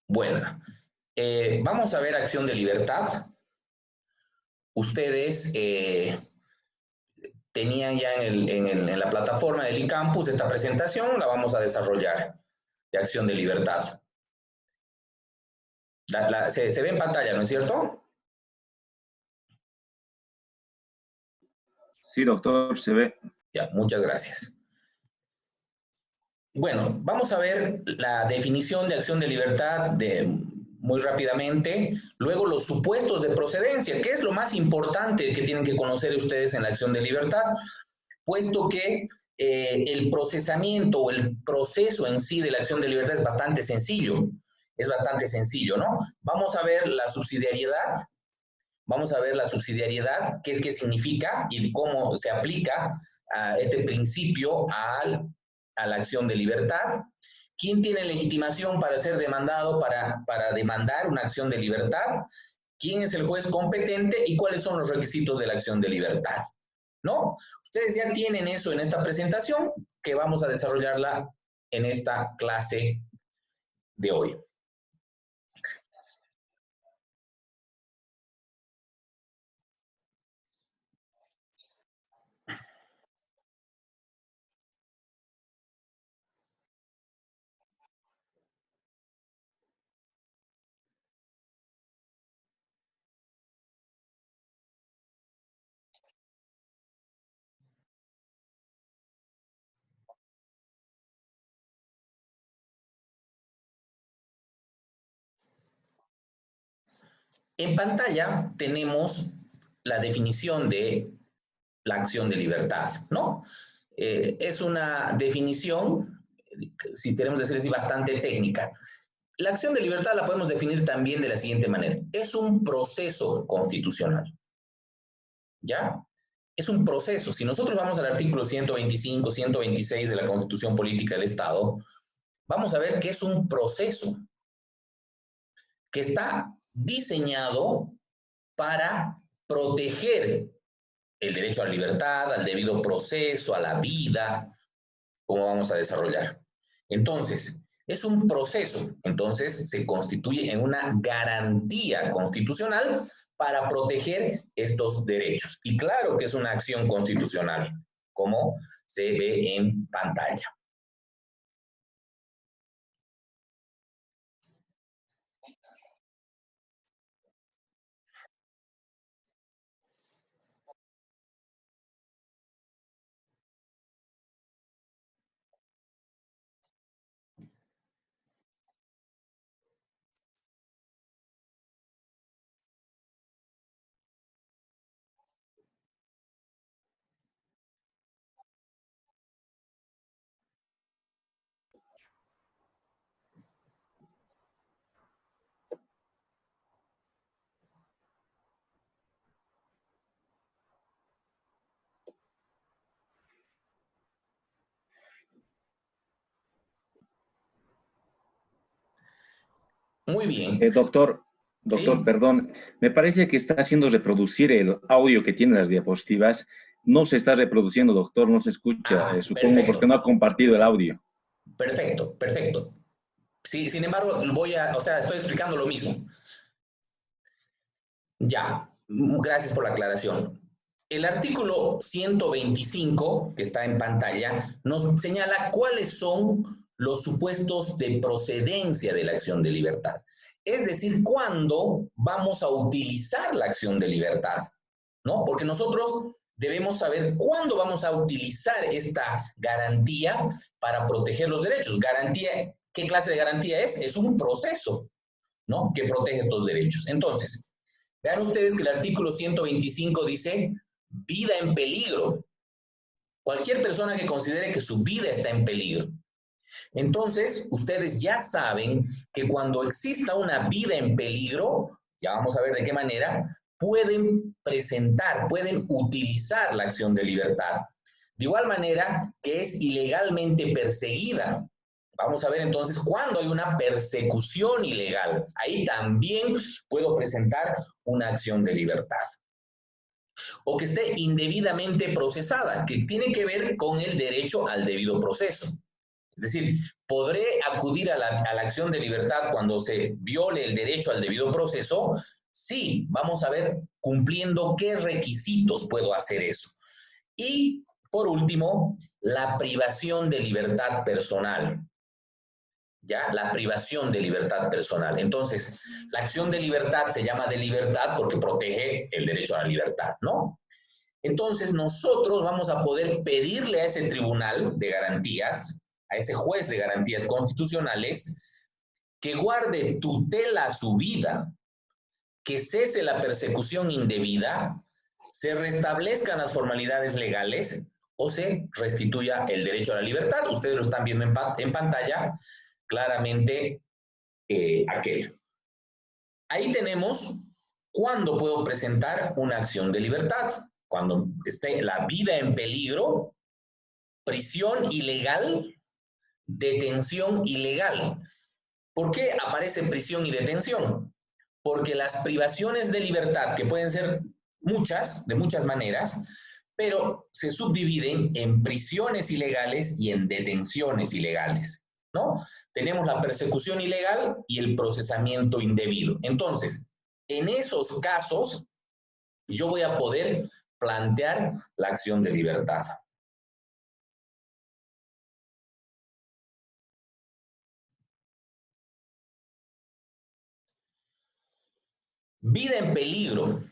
Bueno, vamos a ver acción de libertad. Ustedes tenían ya en la plataforma del eCampus esta presentación, la vamos a desarrollar de acción de libertad. Se ve en pantalla, ¿no es cierto? Sí, doctor, se ve. Ya, muchas gracias. Bueno, vamos a ver la definición de acción de libertad muy rápidamente. Luego, los supuestos de procedencia, que es lo más importante que tienen que conocer ustedes en la acción de libertad, puesto que el procesamiento o el proceso en sí de la acción de libertad es bastante sencillo. Es bastante sencillo, ¿no? Vamos a ver la subsidiariedad. Vamos a ver la subsidiariedad, qué significa y cómo se aplica a este principio a la acción de libertad. ¿Quién tiene legitimación para ser demandado, para demandar una acción de libertad? ¿Quién es el juez competente y cuáles son los requisitos de la acción de libertad? ¿No? Ustedes ya tienen eso en esta presentación que vamos a desarrollarla en esta clase de hoy. En pantalla tenemos la definición de la acción de libertad, ¿no? Es una definición, si queremos decir así, bastante técnica. La acción de libertad la podemos definir también de la siguiente manera. Es un proceso constitucional, ¿ya? Es un proceso. Si nosotros vamos al artículo 125, 126 de la Constitución Política del Estado, vamos a ver que es un proceso que está diseñado para proteger el derecho a la libertad, al debido proceso, a la vida, como vamos a desarrollar. Entonces, es un proceso, entonces se constituye en una garantía constitucional para proteger estos derechos. Y claro que es una acción constitucional, como se ve en pantalla. Muy bien. Doctor, ¿Sí? perdón, me parece que está haciendo reproducir el audio que tiene las diapositivas. No se está reproduciendo, doctor, no se escucha, supongo porque Perfecto, no ha compartido el audio. perfecto, perfecto. Sí, sin embargo, estoy explicando lo mismo. Ya, gracias por la aclaración. El artículo 125, que está en pantalla, nos señala cuáles son los supuestos de procedencia de la acción de libertad. Es decir, cuándo vamos a utilizar la acción de libertad, ¿no? Porque nosotros debemos saber cuándo vamos a utilizar esta garantía para proteger los derechos. Garantía, ¿qué clase de garantía es? Es un proceso, ¿no? Que protege estos derechos. Entonces, vean ustedes que el artículo 125 dice vida en peligro. Cualquier persona que considere que su vida está en peligro. Entonces, ustedes ya saben que cuando exista una vida en peligro, ya vamos a ver de qué manera, pueden presentar, pueden utilizar la acción de libertad. De igual manera que es ilegalmente perseguida. Vamos a ver entonces cuándo hay una persecución ilegal. Ahí también puedo presentar una acción de libertad. O que esté indebidamente procesada, que tiene que ver con el derecho al debido proceso. Es decir, ¿podré acudir a la acción de libertad cuando se viole el derecho al debido proceso? Sí, vamos a ver cumpliendo qué requisitos puedo hacer eso. Y, por último, la privación de libertad personal. ¿Ya? La privación de libertad personal. Entonces, la acción de libertad se llama de libertad porque protege el derecho a la libertad, ¿no? Entonces, nosotros vamos a poder pedirle a ese tribunal de garantías, a ese juez de garantías constitucionales, que guarde tutela a su vida, que cese la persecución indebida, se restablezcan las formalidades legales o se restituya el derecho a la libertad. Ustedes lo están viendo en pantalla claramente aquello. Ahí tenemos cuándo puedo presentar una acción de libertad. Cuando esté la vida en peligro, prisión ilegal, detención ilegal. ¿Por qué aparece prisión y detención? Porque las privaciones de libertad, que pueden ser muchas, de muchas maneras, pero se subdividen en prisiones ilegales y en detenciones ilegales, ¿no? Tenemos la persecución ilegal y el procesamiento indebido. Entonces, en esos casos, yo voy a poder plantear la acción de libertad. Vida en peligro.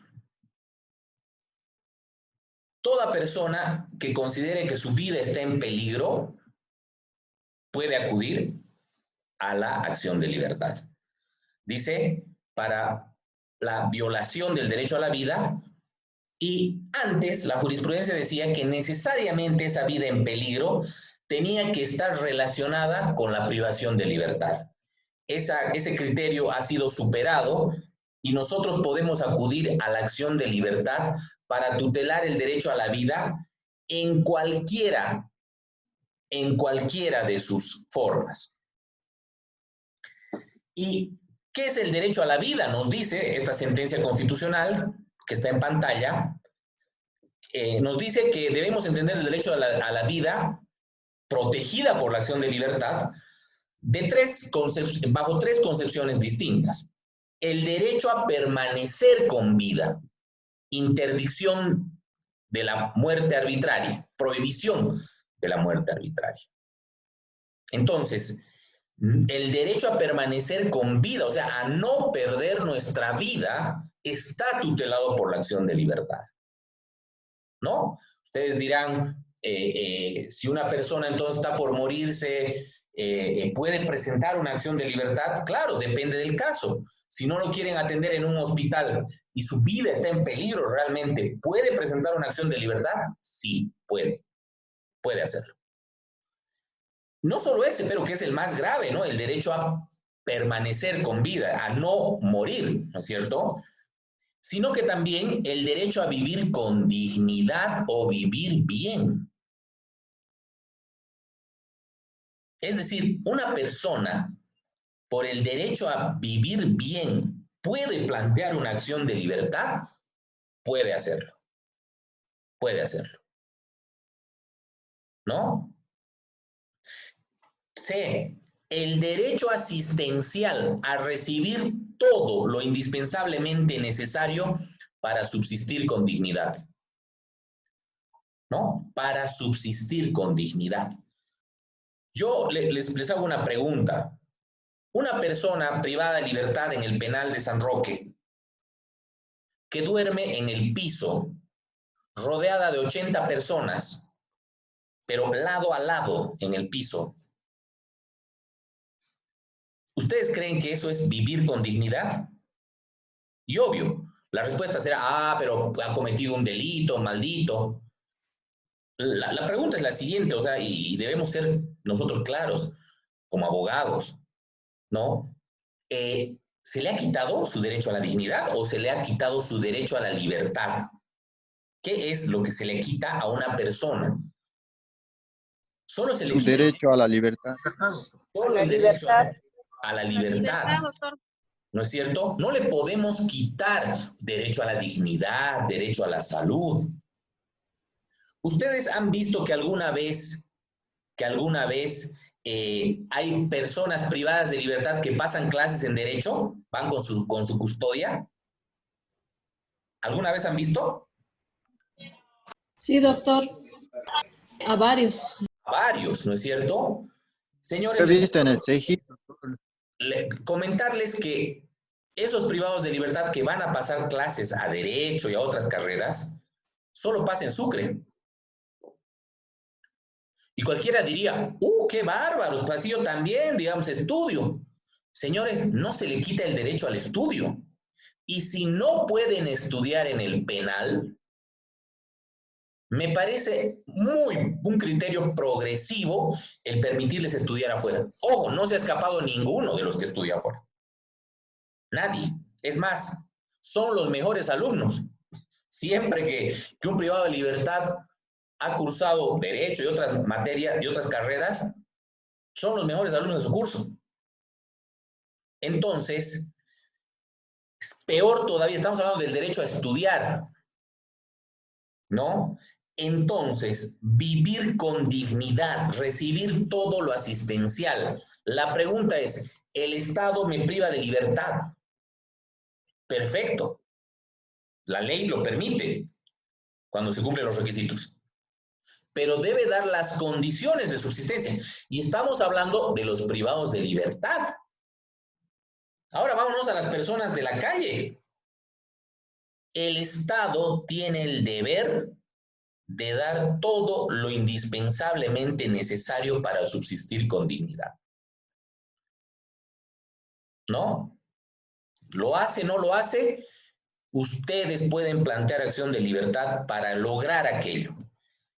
Toda persona que considere que su vida está en peligro puede acudir a la acción de libertad. Dice, para la violación del derecho a la vida, y antes la jurisprudencia decía que necesariamente esa vida en peligro tenía que estar relacionada con la privación de libertad. Ese criterio ha sido superado y nosotros podemos acudir a la acción de libertad para tutelar el derecho a la vida en cualquiera de sus formas. ¿Y qué es el derecho a la vida? Nos dice esta sentencia constitucional que está en pantalla, nos dice que debemos entender el derecho a la vida protegida por la acción de libertad bajo tres concepciones distintas. El derecho a permanecer con vida, interdicción de la muerte arbitraria, prohibición de la muerte arbitraria. Entonces, el derecho a permanecer con vida, o sea, a no perder nuestra vida, está tutelado por la acción de libertad, ¿no? Ustedes dirán, si una persona entonces está por morirse, ¿puede presentar una acción de libertad? Claro, depende del caso. Si no lo quieren atender en un hospital y su vida está en peligro realmente, ¿puede presentar una acción de libertad? Sí, puede hacerlo. No solo ese, pero que es el más grave, ¿no? El derecho a permanecer con vida, a no morir, ¿no es cierto? Sino que también el derecho a vivir con dignidad o vivir bien. Es decir, una persona, por el derecho a vivir bien, puede plantear una acción de libertad, puede hacerlo. Puede hacerlo. ¿No? C. El derecho asistencial a recibir todo lo indispensablemente necesario para subsistir con dignidad. ¿No? Para subsistir con dignidad. Yo les hago una pregunta. Una persona privada de libertad en el penal de San Roque, que duerme en el piso, rodeada de 80 personas, pero lado a lado en el piso. ¿Ustedes creen que eso es vivir con dignidad? Y obvio, la respuesta será, pero ha cometido un delito, maldito. La pregunta es la siguiente, o sea, y debemos ser nosotros claros como abogados, ¿no? ¿Se le ha quitado su derecho a la dignidad o se le ha quitado su derecho a la libertad? ¿Qué es lo que se le quita a una persona? Solo se le quita su derecho a la libertad. Solo el derecho a la libertad. ¿No es cierto? No le podemos quitar derecho a la dignidad, derecho a la salud. ¿Ustedes han visto que alguna vez hay personas privadas de libertad que pasan clases en derecho, van con su custodia. ¿Alguna vez han visto? Sí, doctor, a varios. A varios, ¿no es cierto? Señores, He visto en el CEGI. comentarles que esos privados de libertad que van a pasar clases a derecho y a otras carreras, solo pasan en Sucre. Y cualquiera diría, qué bárbaros, pues yo también, digamos, estudio. Señores, no se le quita el derecho al estudio. Y si no pueden estudiar en el penal, me parece un criterio progresivo el permitirles estudiar afuera. Ojo, no se ha escapado ninguno de los que estudia afuera. Nadie. Es más, son los mejores alumnos. Siempre que un privado de libertad ha cursado derecho y otras materias y otras carreras, son los mejores alumnos de su curso. Entonces, peor todavía, estamos hablando del derecho a estudiar, ¿no? Entonces, vivir con dignidad, recibir todo lo asistencial. La pregunta es, ¿el Estado me priva de libertad? Perfecto. La ley lo permite cuando se cumplen los requisitos. Pero debe dar las condiciones de subsistencia. Y estamos hablando de los privados de libertad. Ahora vámonos a las personas de la calle. El Estado tiene el deber de dar todo lo indispensablemente necesario para subsistir con dignidad. ¿No? ¿Lo hace, no lo hace? Ustedes pueden plantear acción de libertad para lograr aquello.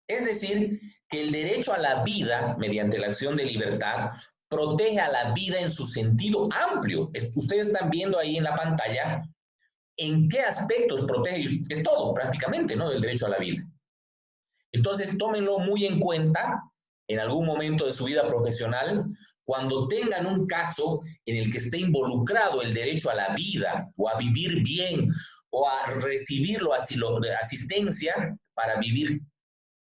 Es decir, que el derecho a la vida, mediante la acción de libertad, protege a la vida en su sentido amplio. Ustedes están viendo ahí en la pantalla en qué aspectos protege. Es todo, prácticamente, ¿no? Del derecho a la vida. Entonces, tómenlo muy en cuenta en algún momento de su vida profesional, cuando tengan un caso en el que esté involucrado el derecho a la vida, o a vivir bien, o a recibir asistencia para vivir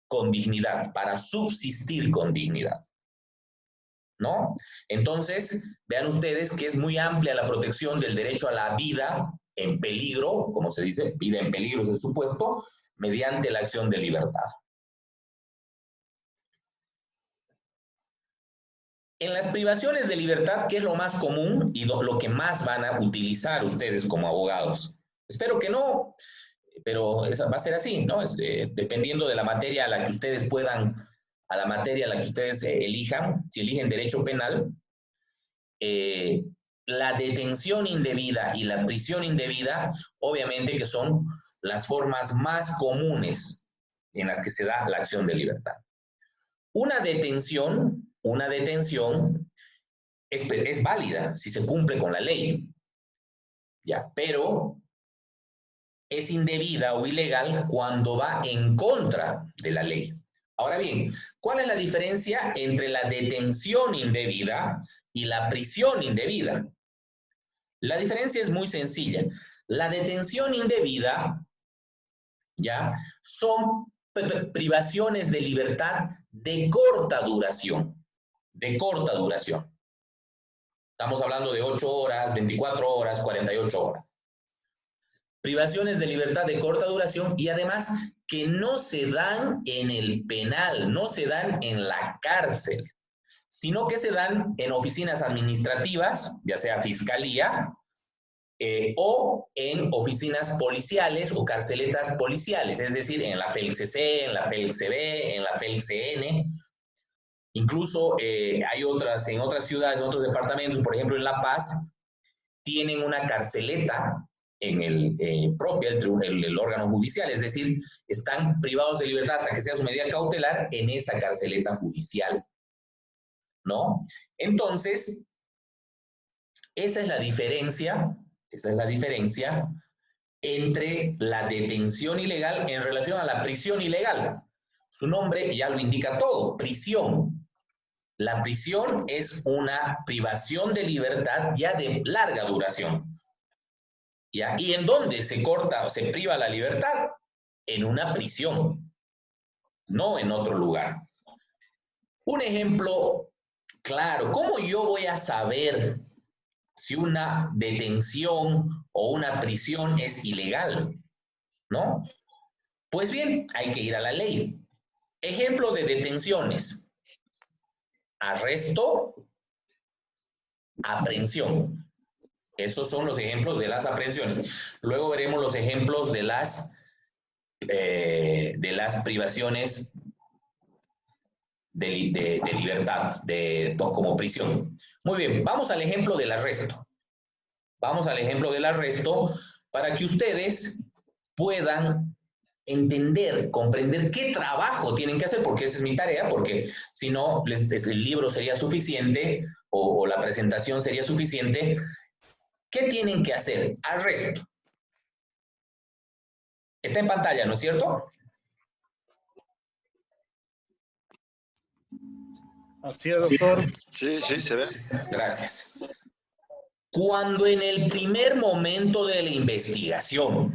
con dignidad, para subsistir con dignidad, ¿no? Entonces, vean ustedes que es muy amplia la protección del derecho a la vida en peligro, como se dice, vida en peligro es el supuesto, mediante la acción de libertad. En las privaciones de libertad, ¿qué es lo más común y lo que más van a utilizar ustedes como abogados? Espero que no, pero va a ser así, ¿no? Dependiendo de la materia a la que ustedes puedan, a la materia a la que ustedes elijan, si eligen derecho penal, la detención indebida y la prisión indebida, obviamente que son las formas más comunes en las que se da la acción de libertad. Una detención es válida si se cumple con la ley, ya, pero es indebida o ilegal cuando va en contra de la ley. Ahora bien, ¿cuál es la diferencia entre la detención indebida y la prisión indebida? La diferencia es muy sencilla. La detención indebida, ya, son privaciones de libertad de corta duración. De corta duración. Estamos hablando de 8 horas, 24 horas, 48 horas. Privaciones de libertad de corta duración y además que no se dan en el penal, no se dan en la cárcel, sino que se dan en oficinas administrativas, ya sea fiscalía, o en oficinas policiales o carceletas policiales, es decir, en la FELCC, en la FELCB, en la FELCN. Incluso hay otras, en otras ciudades, en otros departamentos, por ejemplo en La Paz, tienen una carceleta en el propio el órgano judicial, es decir, están privados de libertad hasta que sea su medida cautelar en esa carceleta judicial, ¿no? Entonces, esa es la diferencia entre la detención ilegal en relación a la prisión ilegal. Su nombre ya lo indica todo, prisión. La prisión es una privación de libertad ya de larga duración. ¿Ya? ¿Y en dónde se corta o se priva la libertad? En una prisión, no en otro lugar. Un ejemplo Claro, ¿cómo yo voy a saber si una detención o una prisión es ilegal? ¿No? Pues bien, hay que ir a la ley. Ejemplo de detenciones: arresto, aprehensión. Esos son los ejemplos de las aprehensiones. Luego veremos los ejemplos de las privaciones de libertad, como prisión. Muy bien, vamos al ejemplo del arresto. Vamos al ejemplo del arresto para que ustedes puedan entender, comprender qué trabajo tienen que hacer, porque esa es mi tarea, porque si no, el libro sería suficiente o la presentación sería suficiente. ¿Qué tienen que hacer? Arresto. Está en pantalla, ¿no es cierto? Así es, doctor. Sí, sí, se ve. Gracias. Cuando en el primer momento de la investigación,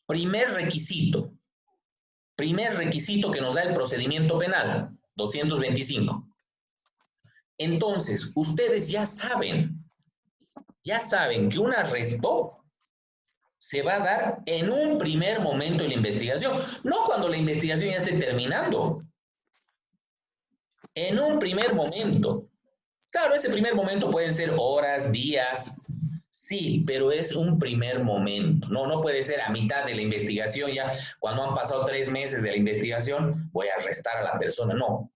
primer requisito que nos da el procedimiento penal, 225. Entonces, ustedes ya saben que un arresto se va a dar en un primer momento de la investigación, no cuando la investigación ya esté terminando. En un primer momento. Claro, ese primer momento pueden ser horas, días, sí, pero es un primer momento. No puede ser a mitad de la investigación, ya cuando han pasado 3 meses de la investigación, voy a arrestar a la persona. No.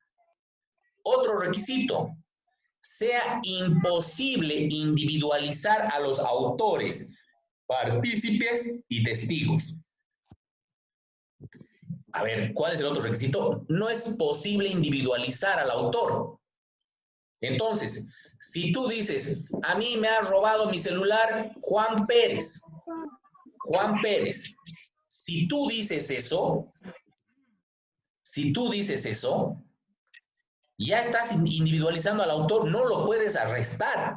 Otro requisito: sea imposible individualizar a los autores, partícipes y testigos. A ver, ¿cuál es el otro requisito? No es posible individualizar al autor. Entonces, si tú dices, a mí me ha robado mi celular Juan Pérez, si tú dices eso, ya estás individualizando al autor, no lo puedes arrestar.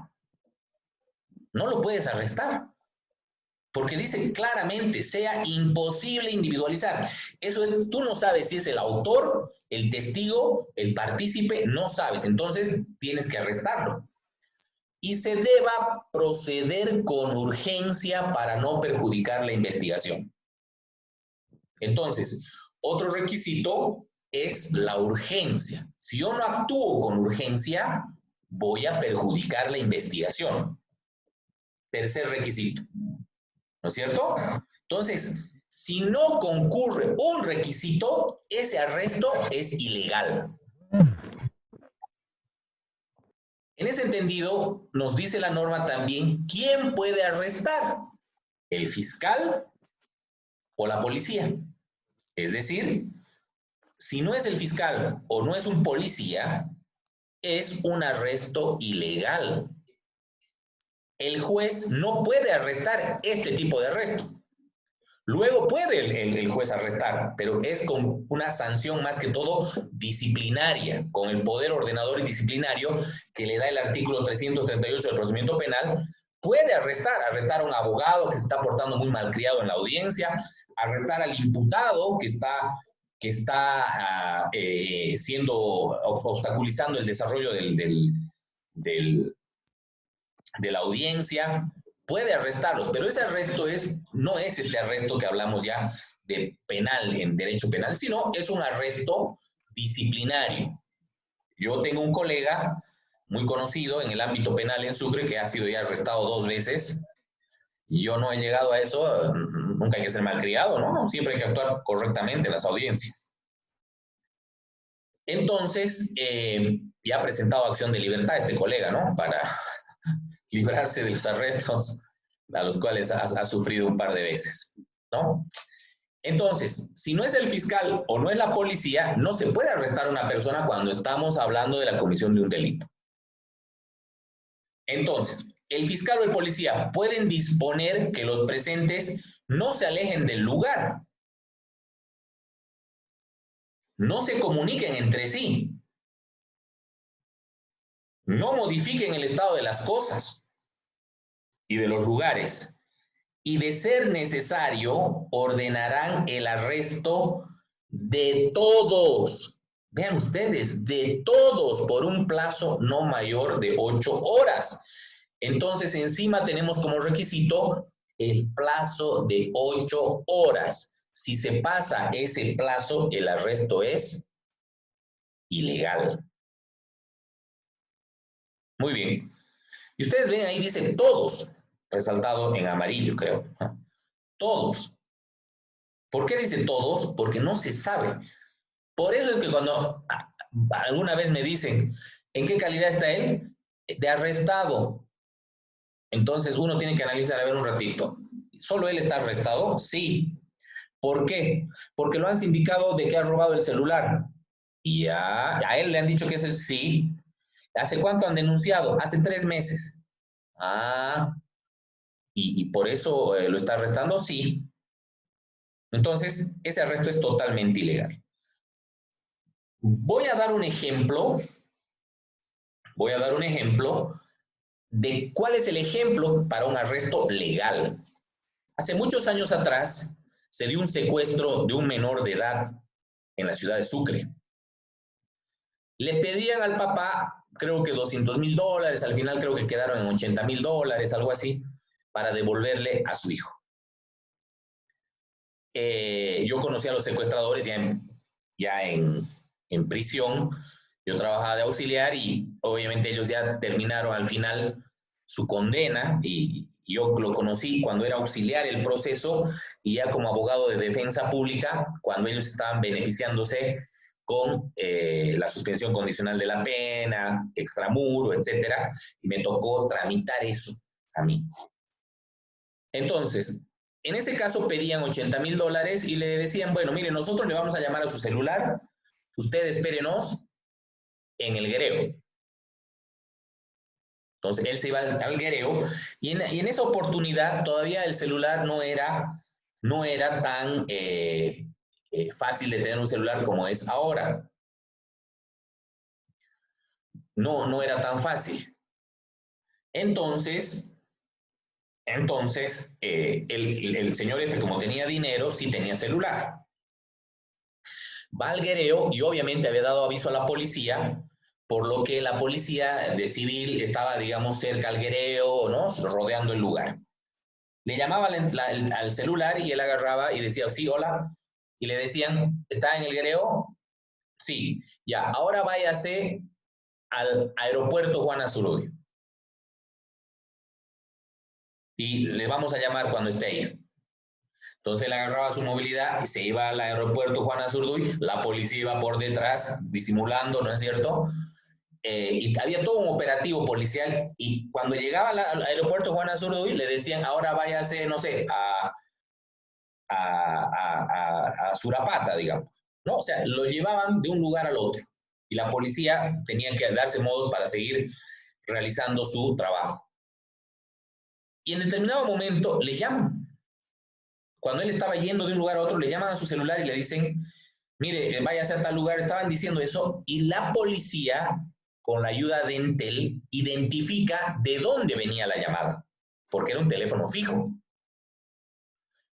Porque dice claramente, sea imposible individualizar. Eso es, tú no sabes si es el autor, el testigo, el partícipe, no sabes. Entonces, tienes que arrestarlo. Y se deba proceder con urgencia para no perjudicar la investigación. Entonces, otro requisito es la urgencia. Si yo no actúo con urgencia, voy a perjudicar la investigación. Tercer requisito. ¿No es cierto? Entonces, si no concurre un requisito, ese arresto es ilegal. En ese entendido, nos dice la norma también quién puede arrestar: el fiscal o la policía. Es decir, si no es el fiscal o no es un policía, es un arresto ilegal. El juez no puede arrestar este tipo de arresto. Luego puede el juez arrestar, pero es con una sanción más que todo disciplinaria, con el poder ordenador y disciplinario que le da el artículo 338 del procedimiento penal. Puede arrestar a un abogado que se está portando muy malcriado en la audiencia, arrestar al imputado que está obstaculizando el desarrollo de la audiencia. Puede arrestarlos, pero ese arresto no es este arresto que hablamos ya de penal, en derecho penal, sino es un arresto disciplinario. Yo tengo un colega muy conocido en el ámbito penal en Sucre que ha sido ya arrestado 2 veces. Yo no he llegado a eso, nunca hay que ser malcriado, ¿no? Siempre hay que actuar correctamente en las audiencias. Entonces, ya ha presentado acción de libertad este colega, ¿no? Para librarse de los arrestos a los cuales ha sufrido un par de veces, ¿no? Entonces, si no es el fiscal o no es la policía, no se puede arrestar a una persona cuando estamos hablando de la comisión de un delito. Entonces, el fiscal o el policía pueden disponer que los presentes no se alejen del lugar, no se comuniquen entre sí, no modifiquen el estado de las cosas y de los lugares, y de ser necesario ordenarán el arresto de todos Vean ustedes, de todos por un plazo no mayor de 8 horas. Entonces, encima tenemos como requisito el plazo de 8 horas. Si se pasa ese plazo, el arresto es ilegal. Muy bien. Y ustedes ven ahí, dice todos, resaltado en amarillo, creo. Todos. ¿Por qué dice todos? Porque no se sabe. Por eso es que cuando alguna vez me dicen, ¿en qué calidad está él? De arrestado. Entonces uno tiene que analizar, a ver un ratito. ¿Solo él está arrestado? Sí. ¿Por qué? Porque lo han sindicado de que ha robado el celular. Y ya, a él le han dicho que es el sí. ¿Hace cuánto han denunciado? Hace 3 meses. Ah, y por eso lo está arrestando, sí. Entonces, ese arresto es totalmente ilegal. Voy a dar un ejemplo de cuál es el ejemplo para un arresto legal. Hace muchos años atrás se dio un secuestro de un menor de edad en la ciudad de Sucre. Le pedían al papá, creo que $200,000, al final creo que quedaron en $80,000, algo así, para devolverle a su hijo. Yo conocí a los secuestradores ya en prisión. Yo trabajaba de auxiliar y obviamente ellos ya terminaron al final su condena y yo lo conocí cuando era auxiliar el proceso y ya como abogado de defensa pública cuando ellos estaban beneficiándose con la suspensión condicional de la pena, extramuro, etcétera, y me tocó tramitar eso a mí. Entonces, en ese caso pedían $80,000 y le decían, bueno, mire, nosotros le vamos a llamar a su celular, usted espérenos en el Guereo. Entonces él se iba al Guereo y en esa oportunidad todavía el celular no era tan fácil de tener un celular como es ahora. No era tan fácil. Entonces el señor este, como tenía dinero, sí tenía celular. Va al Guereo y obviamente había dado aviso a la policía, por lo que la policía de civil estaba, digamos, cerca al Guereo, ¿no? Rodeando el lugar. Le llamaban al celular y él agarraba y decía, sí, hola. Y le decían, ¿está en el Guereo? Sí, ya, ahora váyase al aeropuerto Juan Azurduy. Y le vamos a llamar cuando esté ahí. Entonces él agarraba su movilidad y se iba al aeropuerto Juan Azurduy, la policía iba por detrás disimulando, ¿no es cierto? Y había todo un operativo policial y cuando llegaba al aeropuerto Juan Azurduy le decían, ahora váyase, no sé, a Surapata, digamos, ¿no? O sea, lo llevaban de un lugar al otro y la policía tenía que darse modos para seguir realizando su trabajo. Y en determinado momento le llaman. Cuando él estaba yendo de un lugar a otro, le llaman a su celular y le dicen, mire, váyase a tal lugar, estaban diciendo eso, y la policía, con la ayuda de Entel, identifica de dónde venía la llamada, porque era un teléfono fijo.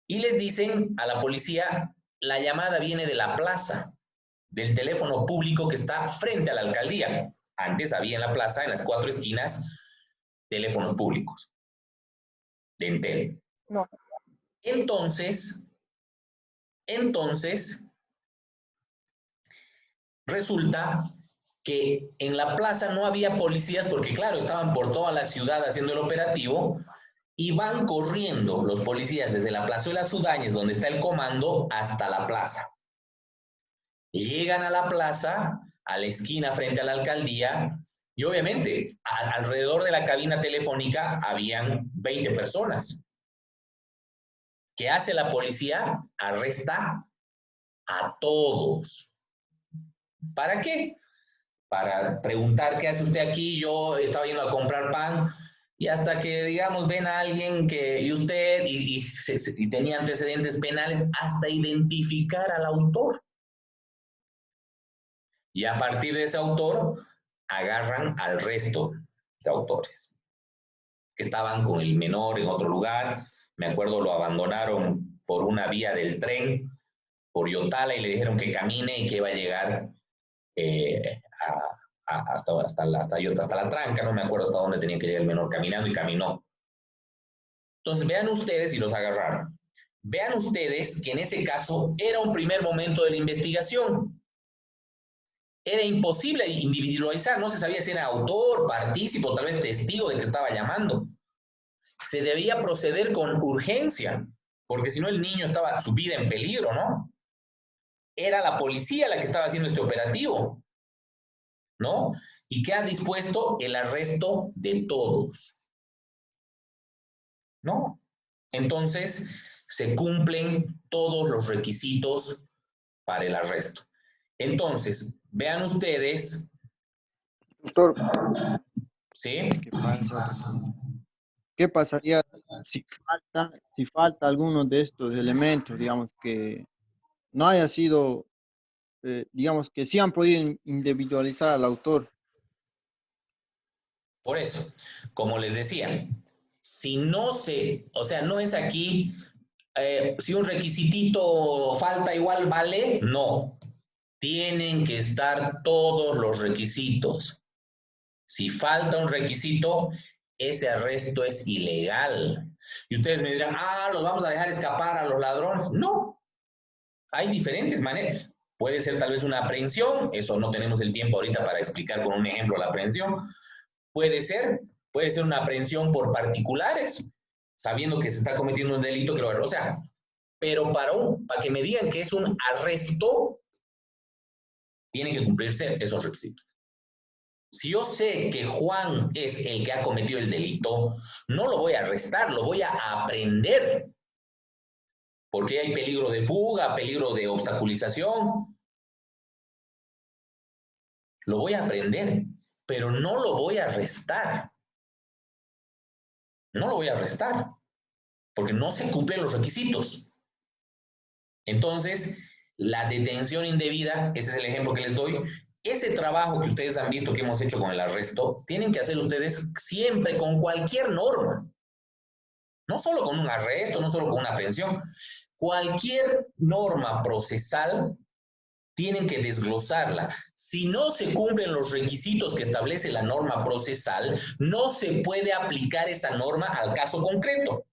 Y les dicen a la policía, la llamada viene de la plaza, del teléfono público que está frente a la alcaldía. Antes había en la plaza, en las 4 esquinas, teléfonos públicos de Entel. No. Entonces, resulta que en la plaza no había policías porque, claro, estaban por toda la ciudad haciendo el operativo y van corriendo los policías desde la plazuela Sudáñez, donde está el comando, hasta la plaza. Llegan a la plaza, a la esquina frente a la alcaldía, y obviamente alrededor de la cabina telefónica habían 20 personas. ¿Qué hace la policía? Arresta a todos. ¿Para qué? Para preguntar qué hace usted aquí. Yo estaba yendo a comprar pan y hasta que, digamos, ven a alguien y tenía antecedentes penales, hasta identificar al autor. Y a partir de ese autor, agarran al resto de autores que estaban con el menor en otro lugar. Me acuerdo, lo abandonaron por una vía del tren, por Yotala, y le dijeron que camine y que iba a llegar hasta la tranca, no me acuerdo hasta dónde tenía que llegar el menor caminando y caminó. Entonces vean ustedes, y los agarraron, vean ustedes que en ese caso era un primer momento de la investigación. Era imposible individualizar, no se sabía si era autor, partícipe o tal vez testigo de que estaba llamando. Se debía proceder con urgencia, porque si no el niño estaba su vida en peligro, ¿no? Era la policía la que estaba haciendo este operativo, ¿no? Y que ha dispuesto el arresto de todos, ¿no? Entonces, se cumplen todos los requisitos para el arresto. Entonces, vean ustedes. Doctor, ¿Sí? ¿Qué pasaría si falta alguno de estos elementos, digamos, que no haya sido, digamos, que sí han podido individualizar al autor? Por eso, como les decía, si no se, o sea, no es aquí, si un requisitito falta igual vale, no. Tienen que estar todos los requisitos. Si falta un requisito, ese arresto es ilegal. Y ustedes me dirán, ¿los vamos a dejar escapar a los ladrones? No. Hay diferentes maneras. Puede ser tal vez una aprehensión, eso no tenemos el tiempo ahorita para explicar con un ejemplo la aprehensión. Puede ser una aprehensión por particulares, sabiendo que se está cometiendo un delito que lo... O sea, pero para que me digan que es un arresto, tienen que cumplirse esos requisitos. Si yo sé que Juan es el que ha cometido el delito, no lo voy a arrestar, lo voy a aprehender. Porque hay peligro de fuga, peligro de obstaculización. Lo voy a aprehender, pero no lo voy a arrestar. No lo voy a arrestar, porque no se cumplen los requisitos. Entonces, la detención indebida, ese es el ejemplo que les doy, ese trabajo que ustedes han visto que hemos hecho con el arresto, tienen que hacer ustedes siempre con cualquier norma. No solo con un arresto, no solo con una aprehensión. Cualquier norma procesal tienen que desglosarla. Si no se cumplen los requisitos que establece la norma procesal, no se puede aplicar esa norma al caso concreto.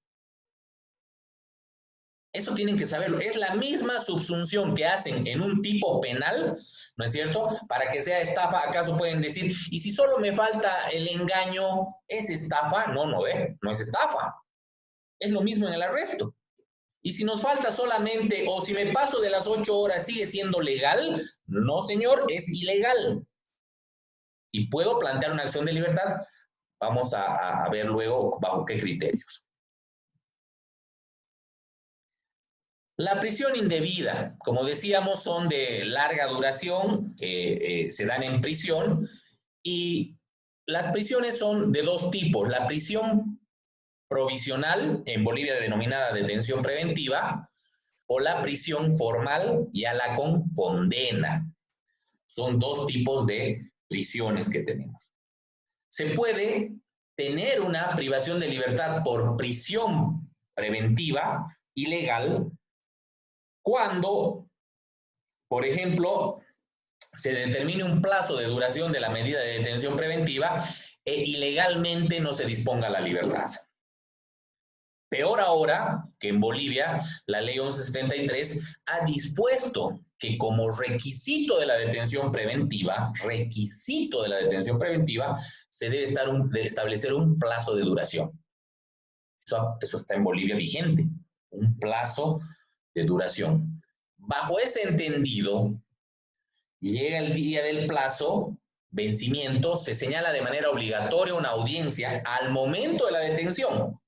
Eso tienen que saberlo. Es la misma subsunción que hacen en un tipo penal, ¿no es cierto? Para que sea estafa, ¿acaso pueden decir, y si solo me falta el engaño, ¿es estafa? No, no es estafa. Es lo mismo en el arresto. Y si nos falta solamente, o si me paso de las 8 horas, ¿sigue siendo legal? No, señor, es ilegal. Y puedo plantear una acción de libertad. Vamos a ver luego bajo qué criterios. La prisión indebida, como decíamos, son de larga duración, se dan en prisión, y las prisiones son de dos tipos. La prisión provisional, en Bolivia denominada detención preventiva, o la prisión formal, ya la con condena. Son dos tipos de prisiones que tenemos. Se puede tener una privación de libertad por prisión preventiva ilegal cuando, por ejemplo, se determine un plazo de duración de la medida de detención preventiva e ilegalmente no se disponga la libertad. Peor ahora que en Bolivia, la ley 1173 ha dispuesto que como requisito de la detención preventiva, se debe establecer un plazo de duración. Eso está en Bolivia vigente, un plazo de duración. Bajo ese entendido, llega el día del plazo, vencimiento, se señala de manera obligatoria una audiencia al momento de la detención,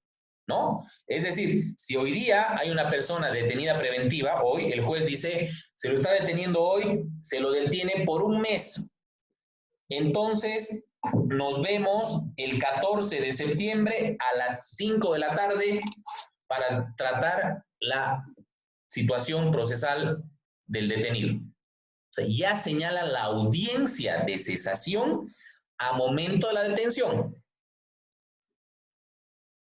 ¿no? Es decir, si hoy día hay una persona detenida preventiva, hoy el juez dice, se lo está deteniendo hoy, se lo detiene por un mes. Entonces, nos vemos el 14 de septiembre a las 5 de la tarde para tratar la situación procesal del detenido. O sea, ya señala la audiencia de cesación a momento de la detención.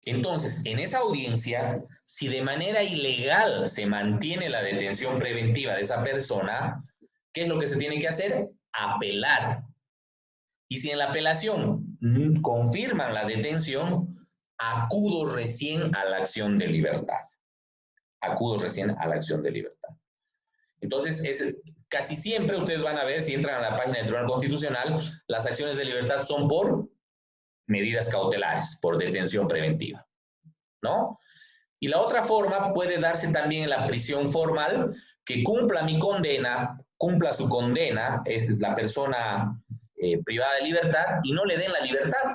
Entonces, en esa audiencia, si de manera ilegal se mantiene la detención preventiva de esa persona, ¿qué es lo que se tiene que hacer? apelar. Y si en la apelación confirman la detención, acudo recién a la acción de libertad. Acudo recién a la acción de libertad. Entonces, casi siempre ustedes van a ver, si entran a la página del Tribunal Constitucional, las acciones de libertad son por medidas cautelares, por detención preventiva, ¿no? Y la otra forma puede darse también en la prisión formal, que cumpla mi condena, cumpla su condena, es la persona privada de libertad, y no le den la libertad.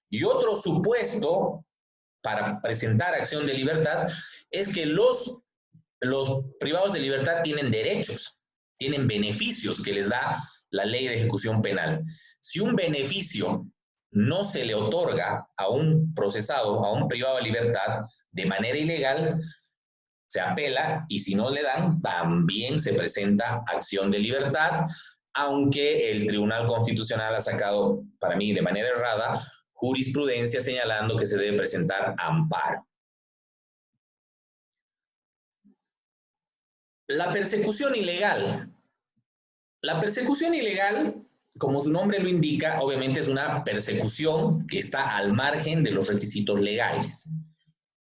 Y otro supuesto para presentar acción de libertad es que los privados de libertad tienen derechos, tienen beneficios que les da la ley de ejecución penal. Si un beneficio no se le otorga a un procesado, a un privado de libertad, de manera ilegal, se apela, y si no le dan, también se presenta acción de libertad, aunque el Tribunal Constitucional ha sacado, para mí de manera errada, jurisprudencia señalando que se debe presentar amparo. La persecución ilegal. La persecución ilegal, como su nombre lo indica, obviamente es una persecución que está al margen de los requisitos legales.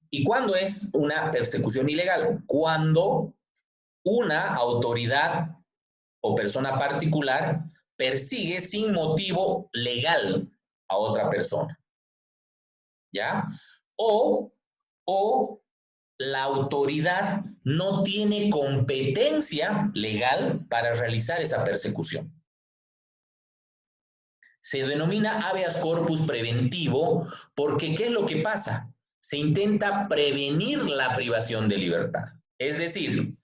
¿Y cuándo es una persecución ilegal? Cuando una autoridad o persona particular persigue sin motivo legal a otra persona, ¿ya? O la autoridad no tiene competencia legal para realizar esa persecución. Se denomina habeas corpus preventivo porque ¿qué es lo que pasa? Se intenta prevenir la privación de libertad. Es decir,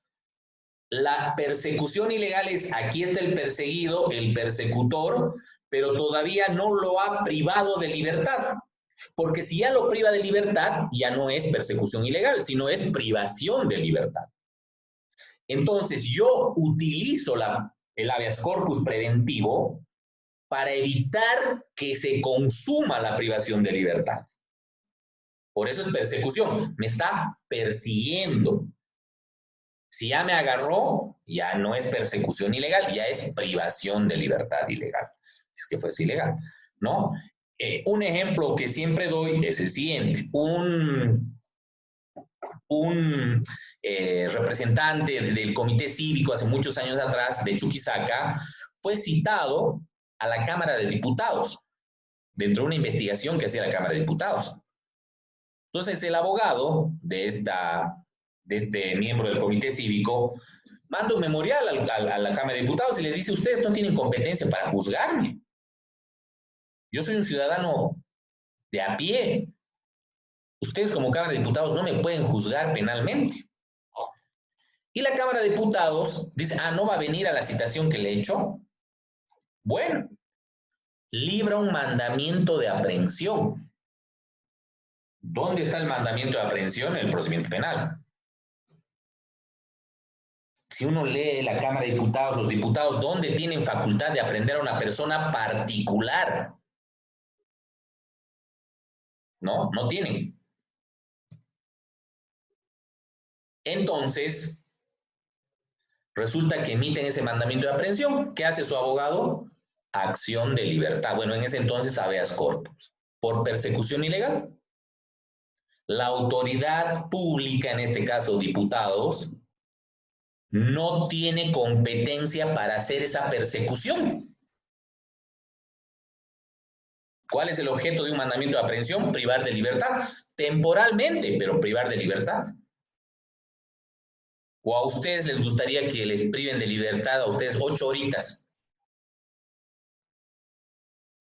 la persecución ilegal es, aquí está el perseguido, el persecutor, pero todavía no lo ha privado de libertad. Porque si ya lo priva de libertad, ya no es persecución ilegal, sino es privación de libertad. Entonces, yo utilizo el habeas corpus preventivo para evitar que se consuma la privación de libertad. Por eso es persecución, me está persiguiendo. Si ya me agarró, ya no es persecución ilegal, ya es privación de libertad ilegal, si es que fuese ilegal, ¿no? Un ejemplo que siempre doy es el siguiente. Un representante del comité cívico hace muchos años atrás, de Chuquisaca, fue citado a la Cámara de Diputados, dentro de una investigación que hacía la Cámara de Diputados. Entonces, el abogado de este miembro del comité cívico manda un memorial a la Cámara de Diputados y le dice: ustedes no tienen competencia para juzgarme. Yo soy un ciudadano de a pie. Ustedes como Cámara de Diputados no me pueden juzgar penalmente. Y la Cámara de Diputados dice: ¿no va a venir a la citación que le he hecho? Bueno, libra un mandamiento de aprehensión. ¿Dónde está el mandamiento de aprehensión? En el procedimiento penal. Si uno lee la Cámara de Diputados, los diputados, ¿dónde tienen facultad de apreender a una persona particular? No, no tienen. Entonces, resulta que emiten ese mandamiento de aprehensión. ¿Qué hace su abogado? Acción de libertad. Bueno, en ese entonces habeas corpus. Por persecución ilegal. La autoridad pública, en este caso diputados, no tiene competencia para hacer esa persecución. ¿Cuál es el objeto de un mandamiento de aprehensión? Privar de libertad. Temporalmente, pero privar de libertad. ¿O a ustedes les gustaría que les priven de libertad a ustedes 8 horitas?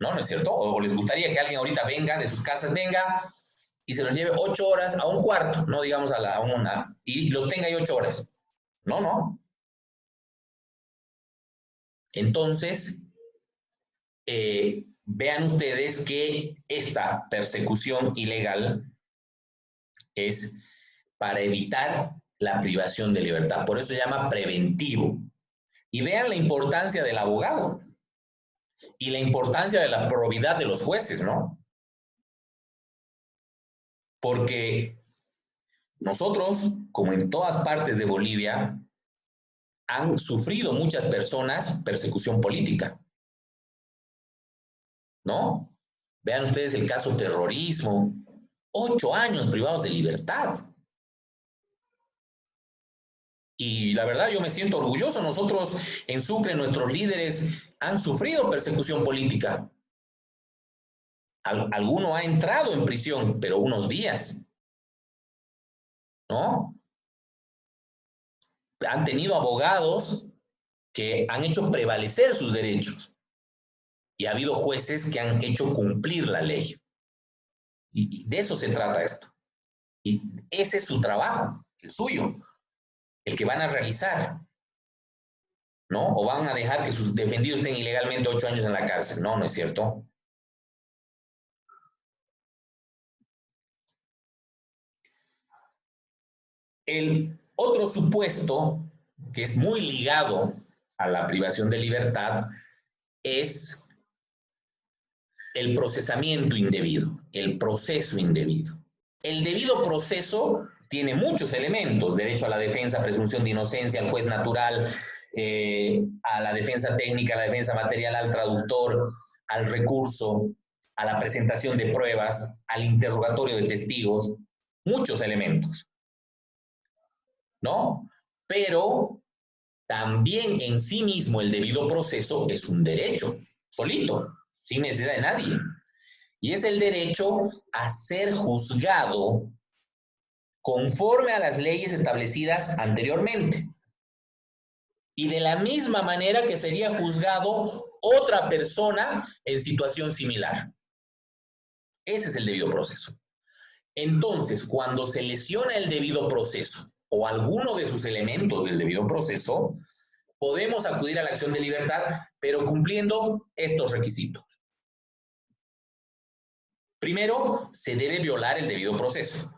No, ¿no es cierto? ¿O les gustaría que alguien ahorita venga, de sus casas venga y se los lleve 8 horas a un cuarto, no digamos a una, y los tenga ahí 8 horas? No, no. Entonces, vean ustedes que esta persecución ilegal es para evitar la privación de libertad. Por eso se llama preventivo. Y vean la importancia del abogado y la importancia de la probidad de los jueces, ¿no? Porque nosotros, como en todas partes de Bolivia, han sufrido muchas personas persecución política, ¿no? Vean ustedes el caso terrorismo, 8 años privados de libertad. Y la verdad yo me siento orgulloso, nosotros en Sucre, nuestros líderes han sufrido persecución política. Alguno ha entrado en prisión, pero unos días, ¿no? Han tenido abogados que han hecho prevalecer sus derechos y ha habido jueces que han hecho cumplir la ley. Y de eso se trata esto. Y ese es su trabajo, el suyo, el que van a realizar, ¿no? O van a dejar que sus defendidos estén ilegalmente 8 años en la cárcel. No, no es cierto. El otro supuesto que es muy ligado a la privación de libertad es el procesamiento indebido, el proceso indebido. El debido proceso tiene muchos elementos: derecho a la defensa, presunción de inocencia, al juez natural, a la defensa técnica, a la defensa material, al traductor, al recurso, a la presentación de pruebas, al interrogatorio de testigos, muchos elementos, ¿no? Pero también en sí mismo el debido proceso es un derecho, solito, sin necesidad de nadie. Y es el derecho a ser juzgado conforme a las leyes establecidas anteriormente. Y de la misma manera que sería juzgado otra persona en situación similar. Ese es el debido proceso. Entonces, cuando se lesiona el debido proceso o alguno de sus elementos del debido proceso, podemos acudir a la acción de libertad, pero cumpliendo estos requisitos. Primero, se debe violar el debido proceso.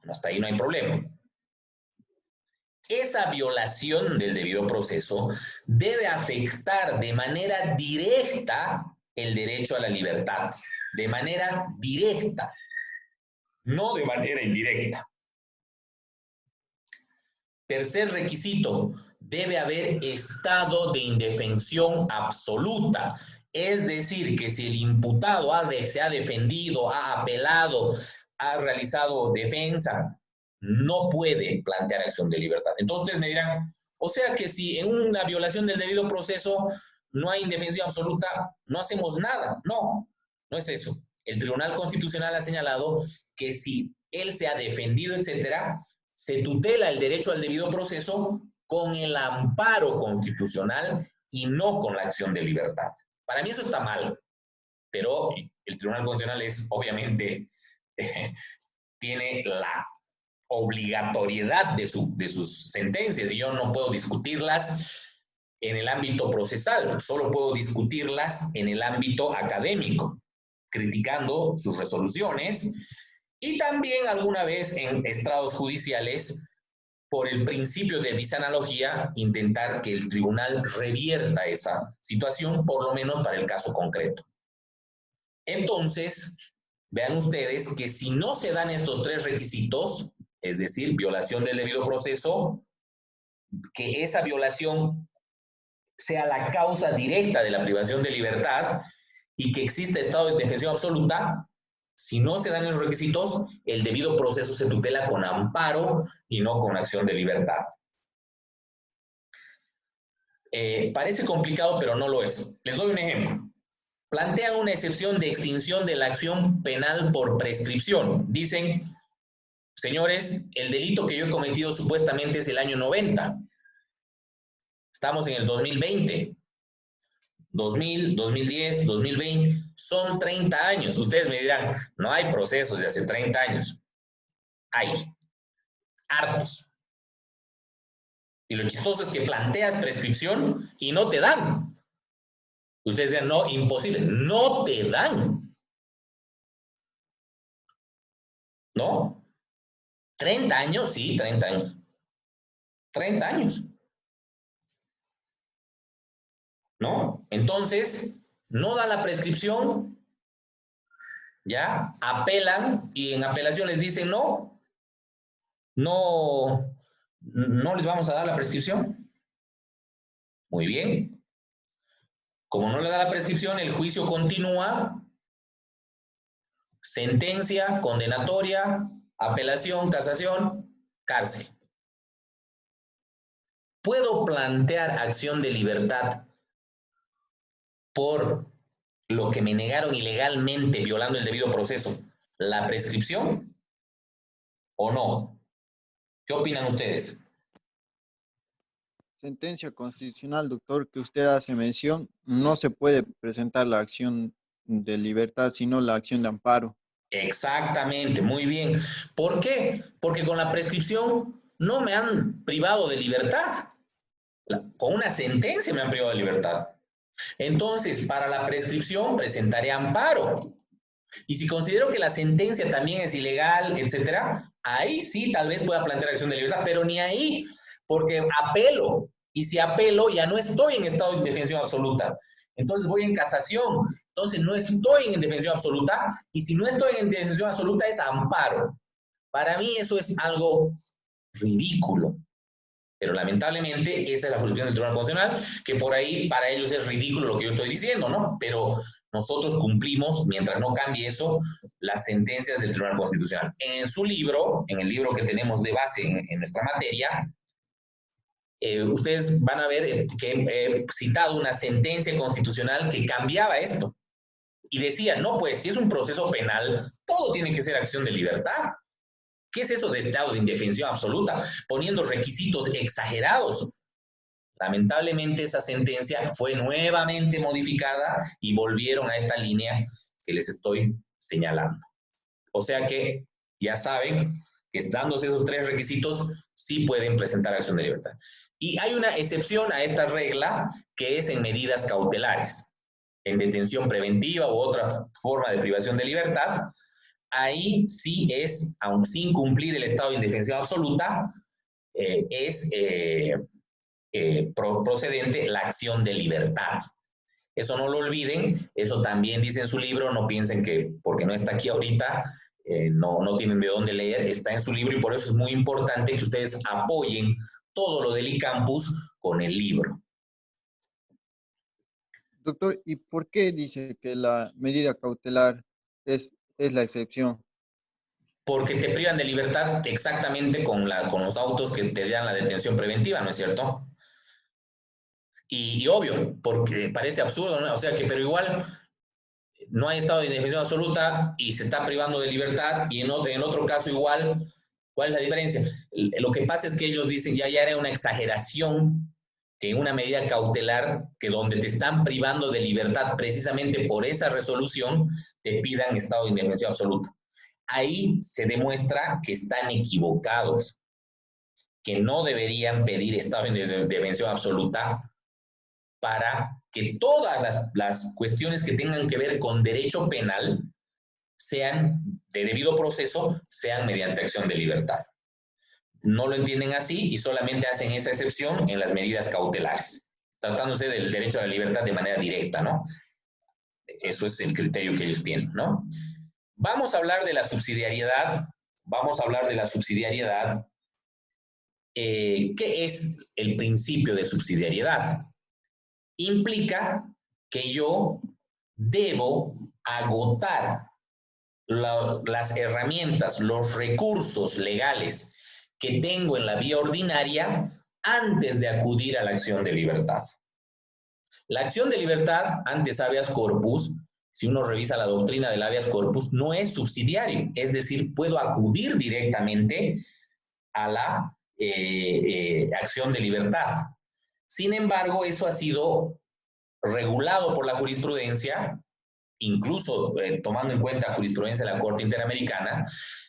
Hasta ahí no hay problema. Esa violación del debido proceso debe afectar de manera directa el derecho a la libertad. De manera directa, no de manera indirecta. Tercer requisito, debe haber estado de indefensión absoluta. Es decir, que si el imputado se ha defendido, ha apelado, ha realizado defensa, no puede plantear acción de libertad. Entonces ustedes me dirán, o sea que si en una violación del debido proceso no hay indefensión absoluta, no hacemos nada. No, no es eso. El Tribunal Constitucional ha señalado que si él se ha defendido, etcétera, se tutela el derecho al debido proceso con el amparo constitucional y no con la acción de libertad. Para mí eso está mal, pero el Tribunal Constitucional es obviamente tiene la obligatoriedad de sus sentencias y yo no puedo discutirlas en el ámbito procesal, solo puedo discutirlas en el ámbito académico, criticando sus resoluciones y también alguna vez en estrados judiciales, por el principio de disanalogía, intentar que el tribunal revierta esa situación, por lo menos para el caso concreto. Entonces, vean ustedes que si no se dan estos tres requisitos, es decir, violación del debido proceso, que esa violación sea la causa directa de la privación de libertad y que exista estado de indefensión absoluta, si no se dan esos requisitos, el debido proceso se tutela con amparo y no con acción de libertad. Parece complicado, pero no lo es. Les doy un ejemplo. Plantean una excepción de extinción de la acción penal por prescripción. Dicen, señores, el delito que yo he cometido supuestamente es el año 90. Estamos en el 2020. 2000, 2010, 2020, son 30 años. Ustedes me dirán, no hay procesos de hace 30 años. Hay, hartos. Y lo chistoso es que planteas prescripción y no te dan. Ustedes dirán, no, imposible. No te dan. ¿No? 30 años, sí, 30 años. 30 años. ¿No? Entonces, no da la prescripción, ¿ya? Apelan y en apelación les dicen no les vamos a dar la prescripción. Muy bien. Como no le da la prescripción, el juicio continúa. Sentencia, condenatoria, apelación, casación, cárcel. ¿Puedo plantear acción de libertad por lo que me negaron ilegalmente, violando el debido proceso, la prescripción o no? ¿Qué opinan ustedes? Sentencia constitucional, doctor, que usted hace mención, no se puede presentar la acción de libertad, sino la acción de amparo. Exactamente, muy bien. ¿Por qué? Porque con la prescripción no me han privado de libertad. Con una sentencia me han privado de libertad. Entonces, para la prescripción presentaré amparo. Y si considero que la sentencia también es ilegal, etcétera, ahí sí tal vez pueda plantear acción de libertad, pero ni ahí, porque apelo. Y si apelo, ya no estoy en estado de indefensión absoluta. Entonces voy en casación. Entonces no estoy en indefensión absoluta. Y si no estoy en indefensión absoluta, es amparo. Para mí eso es algo ridículo. Pero lamentablemente esa es la posición del Tribunal Constitucional, que por ahí para ellos es ridículo lo que yo estoy diciendo, ¿no? Pero nosotros cumplimos, mientras no cambie eso, las sentencias del Tribunal Constitucional. En su libro, en el libro que tenemos de base en nuestra materia, ustedes van a ver que he citado una sentencia constitucional que cambiaba esto. Y decía, no, pues si es un proceso penal, todo tiene que ser acción de libertad. ¿Qué es eso de estado de indefensión absoluta? Poniendo requisitos exagerados. Lamentablemente esa sentencia fue nuevamente modificada y volvieron a esta línea que les estoy señalando. O sea que ya saben que dándose esos tres requisitos sí pueden presentar acción de libertad. Y hay una excepción a esta regla que es en medidas cautelares, en detención preventiva u otra forma de privación de libertad. Ahí sí es, aun sin cumplir el estado de indefensión absoluta, es procedente la acción de libertad. Eso no lo olviden, eso también dice en su libro, no piensen que porque no está aquí ahorita, no tienen de dónde leer, está en su libro y por eso es muy importante que ustedes apoyen todo lo del ICAMPUS con el libro. Doctor, ¿y por qué dice que la medida cautelar es la excepción? Porque te privan de libertad exactamente con los autos que te dan la detención preventiva, ¿no es cierto? Y obvio, porque parece absurdo, ¿no? O sea que, pero igual no hay estado de indefensión absoluta y se está privando de libertad y en otro caso igual, ¿cuál es la diferencia? Lo que pasa es que ellos dicen ya era una exageración que una medida cautelar que donde te están privando de libertad precisamente por esa resolución te pidan estado de indefensión absoluta. Ahí se demuestra que están equivocados, que no deberían pedir estado de indefensión absoluta para que todas las cuestiones que tengan que ver con derecho penal sean de debido proceso, sean mediante acción de libertad. No lo entienden así y solamente hacen esa excepción en las medidas cautelares, tratándose del derecho a la libertad de manera directa, ¿no? Eso es el criterio que ellos tienen, ¿no? Vamos a hablar de la subsidiariedad. Vamos a hablar de la subsidiariedad. ¿Qué es el principio de subsidiariedad? Implica que yo debo agotar las herramientas, los recursos legales que tengo en la vía ordinaria antes de acudir a la acción de libertad. La acción de libertad, antes habeas corpus, si uno revisa la doctrina del habeas corpus, no es subsidiario, es decir, puedo acudir directamente a la acción de libertad. Sin embargo, eso ha sido regulado por la jurisprudencia, incluso tomando en cuenta jurisprudencia de la Corte Interamericana,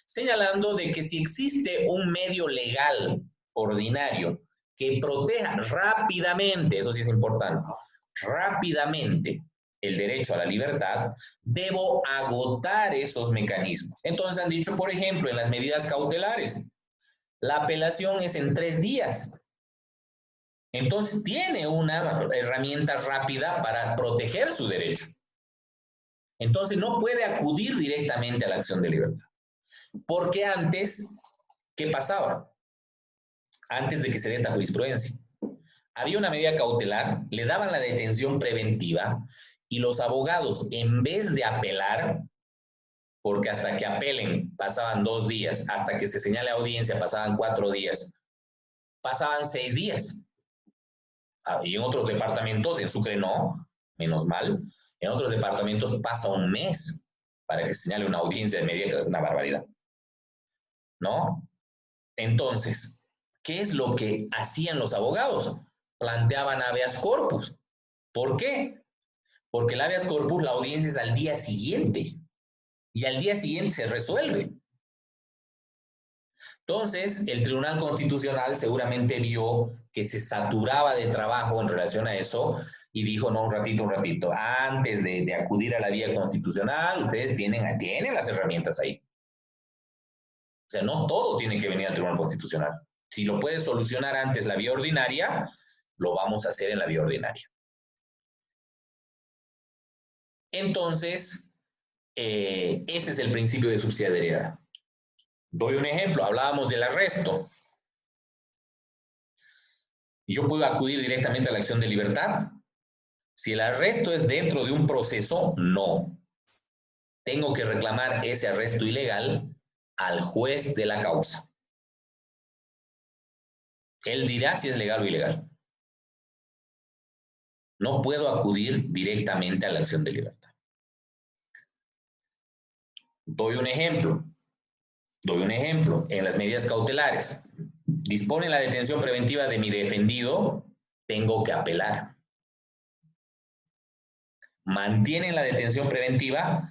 señalando de que si existe un medio legal ordinario que proteja rápidamente, eso sí es importante, rápidamente el derecho a la libertad, debo agotar esos mecanismos. Entonces han dicho, por ejemplo, en las medidas cautelares, la apelación es en 3 días. Entonces tiene una herramienta rápida para proteger su derecho. Entonces no puede acudir directamente a la acción de libertad. Porque antes, ¿qué pasaba? Antes de que se dé esta jurisprudencia. había una medida cautelar, le daban la detención preventiva y los abogados, en vez de apelar, porque hasta que apelen pasaban 2 días, hasta que se señale audiencia pasaban 4 días, pasaban 6 días. Y en otros departamentos, en Sucre no, menos mal, en otros departamentos pasa 1 mes para que se señale una audiencia de medida, una barbaridad, ¿no? Entonces, ¿qué es lo que hacían los abogados? Planteaban habeas corpus. ¿Por qué? Porque el habeas corpus, la audiencia es al día siguiente, y al día siguiente se resuelve. Entonces, el Tribunal Constitucional seguramente vio que se saturaba de trabajo en relación a eso y dijo, no, un ratito, antes de acudir a la vía constitucional, ustedes tienen las herramientas ahí. O sea, no todo tiene que venir al Tribunal Constitucional. Si lo puede solucionar antes la vía ordinaria, lo vamos a hacer en la vía ordinaria. Entonces, ese es el principio de subsidiariedad. Doy un ejemplo, hablábamos del arresto. Yo puedo acudir directamente a la acción de libertad. Si el arresto es dentro de un proceso, no. Tengo que reclamar ese arresto ilegal al juez de la causa. Él dirá si es legal o ilegal. No puedo acudir directamente a la acción de libertad. Doy un ejemplo. En las medidas cautelares. Dispone la detención preventiva de mi defendido, tengo que apelar. Mantienen la detención preventiva,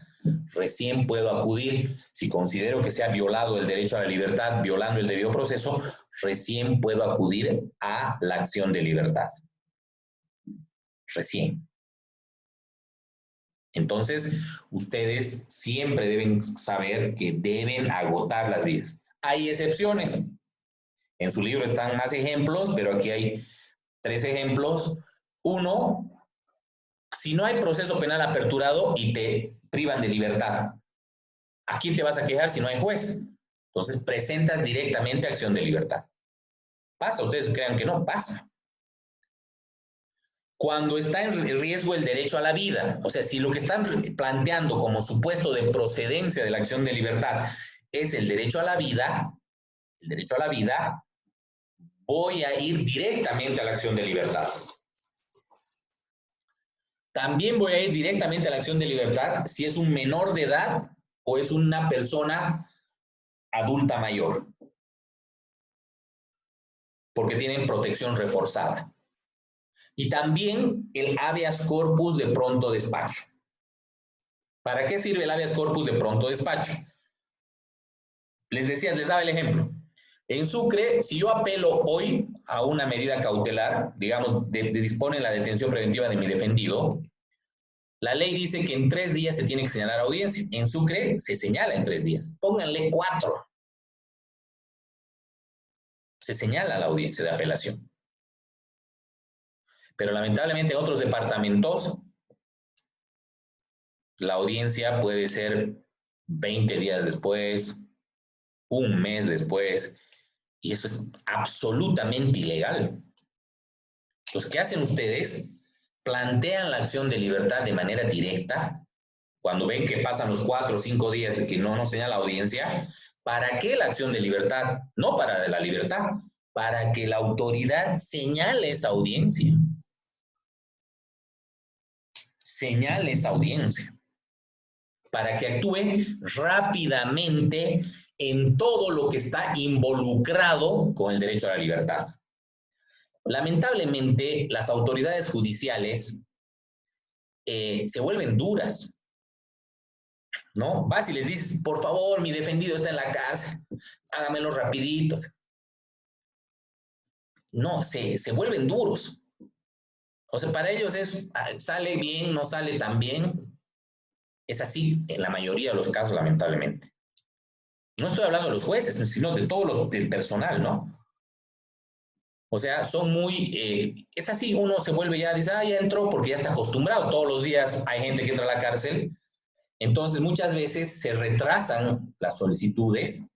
recién puedo acudir. Si considero que se ha violado el derecho a la libertad, violando el debido proceso, recién puedo acudir a la acción de libertad. Recién. Entonces, ustedes siempre deben saber que deben agotar las vías. Hay excepciones. En su libro están más ejemplos, pero aquí hay 3 ejemplos. 1, si no hay proceso penal aperturado y te privan de libertad, ¿a quién te vas a quejar si no hay juez? Entonces, presentas directamente acción de libertad. ¿Pasa? Ustedes crean que no, pasa. Cuando está en riesgo el derecho a la vida, o sea, si lo que están planteando como supuesto de procedencia de la acción de libertad es el derecho a la vida, voy a ir directamente a la acción de libertad. También voy a ir directamente a la acción de libertad si es un menor de edad o es una persona adulta mayor, porque tienen protección reforzada. Y también el habeas corpus de pronto despacho. ¿Para qué sirve el habeas corpus de pronto despacho? Les daba el ejemplo. En Sucre, si yo apelo hoy a una medida cautelar, digamos, dispone la detención preventiva de mi defendido, la ley dice que en 3 días se tiene que señalar audiencia. En Sucre se señala en 3 días. Pónganle 4. Se señala la audiencia de apelación. Pero lamentablemente en otros departamentos la audiencia puede ser 20 días después, 1 mes después, y eso es absolutamente ilegal. Entonces, ¿qué hacen ustedes? Plantean la acción de libertad de manera directa, cuando ven que pasan los 4 o 5 días y que no señala la audiencia. ¿Para qué la acción de libertad? No para la libertad, para que la autoridad señale esa audiencia. Señale esa audiencia. Para que actúe rápidamente en todo lo que está involucrado con el derecho a la libertad. Lamentablemente, las autoridades judiciales se vuelven duras, ¿no? Vas y les dices, por favor, mi defendido está en la cárcel, hágamelo rapidito. No, se vuelven duros. O sea, para ellos sale bien, no sale tan bien. Es así en la mayoría de los casos, lamentablemente. No estoy hablando de los jueces, sino de todo el personal, ¿no? O sea, son muy... es así, uno se vuelve ya, dice, ya entró porque ya está acostumbrado. Todos los días hay gente que entra a la cárcel. Entonces, muchas veces se retrasan las solicitudes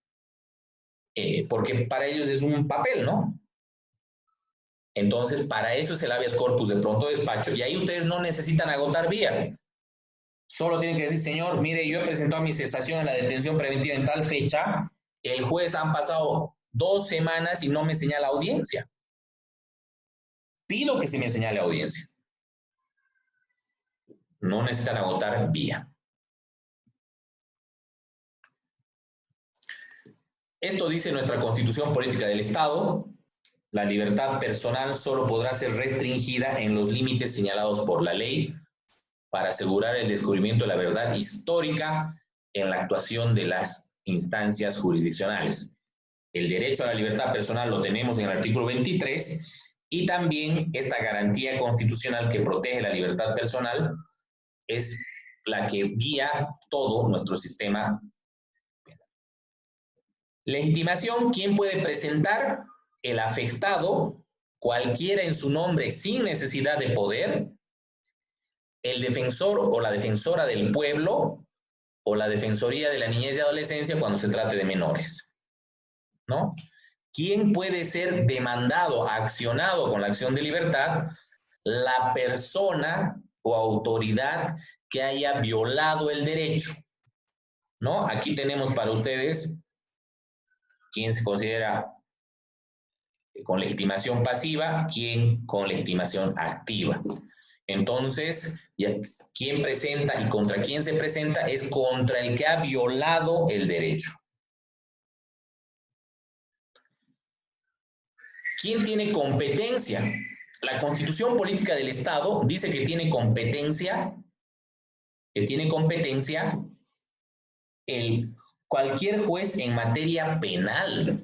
porque para ellos es un papel, ¿no? Entonces, para eso es el habeas corpus de pronto despacho, y ahí ustedes no necesitan agotar vía. Solo tienen que decir, señor, mire, yo he presentado mi cesación en la detención preventiva en tal fecha, el juez han pasado 2 semanas y no me señala audiencia. Pido que se me señale audiencia. No necesitan agotar vía. Esto dice nuestra Constitución Política del Estado. La libertad personal solo podrá ser restringida en los límites señalados por la ley para asegurar el descubrimiento de la verdad histórica en la actuación de las instancias jurisdiccionales. El derecho a la libertad personal lo tenemos en el artículo 23 y también esta garantía constitucional que protege la libertad personal es la que guía todo nuestro sistema penal. Legitimación, ¿quién puede presentar? El afectado, cualquiera en su nombre sin necesidad de poder, el defensor o la defensora del pueblo o la defensoría de la niñez y adolescencia cuando se trate de menores, ¿no? ¿Quién puede ser demandado, accionado con la acción de libertad? La persona o autoridad que haya violado el derecho, ¿no? Aquí tenemos para ustedes quién se considera con legitimación pasiva, quién con legitimación activa. Entonces, ¿quién presenta y contra quién se presenta? Es contra el que ha violado el derecho. ¿Quién tiene competencia? La Constitución Política del Estado dice que tiene competencia cualquier juez en materia penal.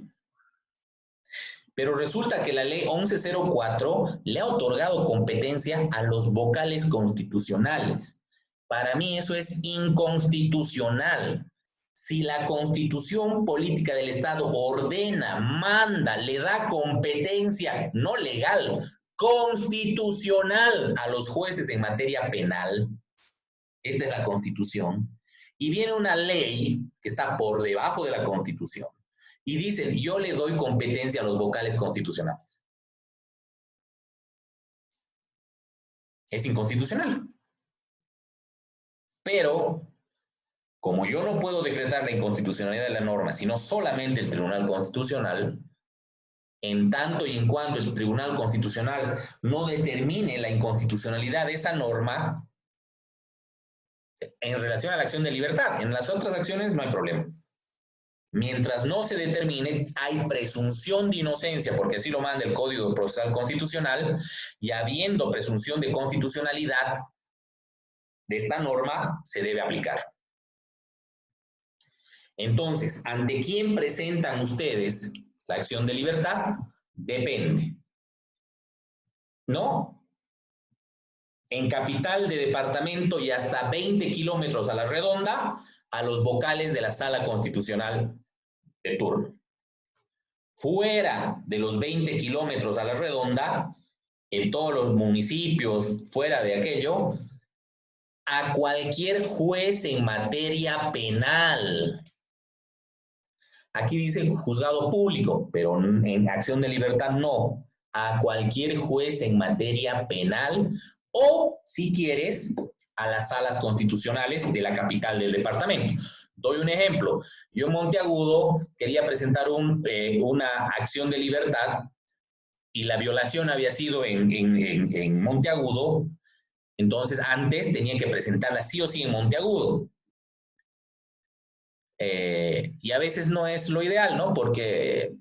Pero resulta que la ley 1104 le ha otorgado competencia a los vocales constitucionales. Para mí eso es inconstitucional. Si la Constitución Política del Estado ordena, manda, le da competencia no legal, constitucional a los jueces en materia penal, esta es la Constitución, y viene una ley que está por debajo de la Constitución, y dicen, yo le doy competencia a los vocales constitucionales. Es inconstitucional. Pero, como yo no puedo decretar la inconstitucionalidad de la norma, sino solamente el Tribunal Constitucional, en tanto y en cuanto el Tribunal Constitucional no determine la inconstitucionalidad de esa norma, en relación a la acción de libertad, en las otras acciones no hay problema. Mientras no se determine, hay presunción de inocencia, porque así lo manda el Código Procesal Constitucional, y habiendo presunción de constitucionalidad de esta norma, se debe aplicar. Entonces, ¿ante quién presentan ustedes la acción de libertad? Depende. ¿No? En capital de departamento y hasta 20 kilómetros a la redonda, a los vocales de la Sala Constitucional de turno. Fuera de los 20 kilómetros a la redonda, en todos los municipios, fuera de aquello, a cualquier juez en materia penal. Aquí dice juzgado público, pero en acción de libertad no. A cualquier juez en materia penal o, si quieres, a las salas constitucionales de la capital del departamento. Doy un ejemplo. Yo en Monteagudo quería presentar una acción de libertad y la violación había sido en Monteagudo. Entonces, antes tenía que presentarla sí o sí en Monteagudo. Y a veces no es lo ideal, ¿no? Porque,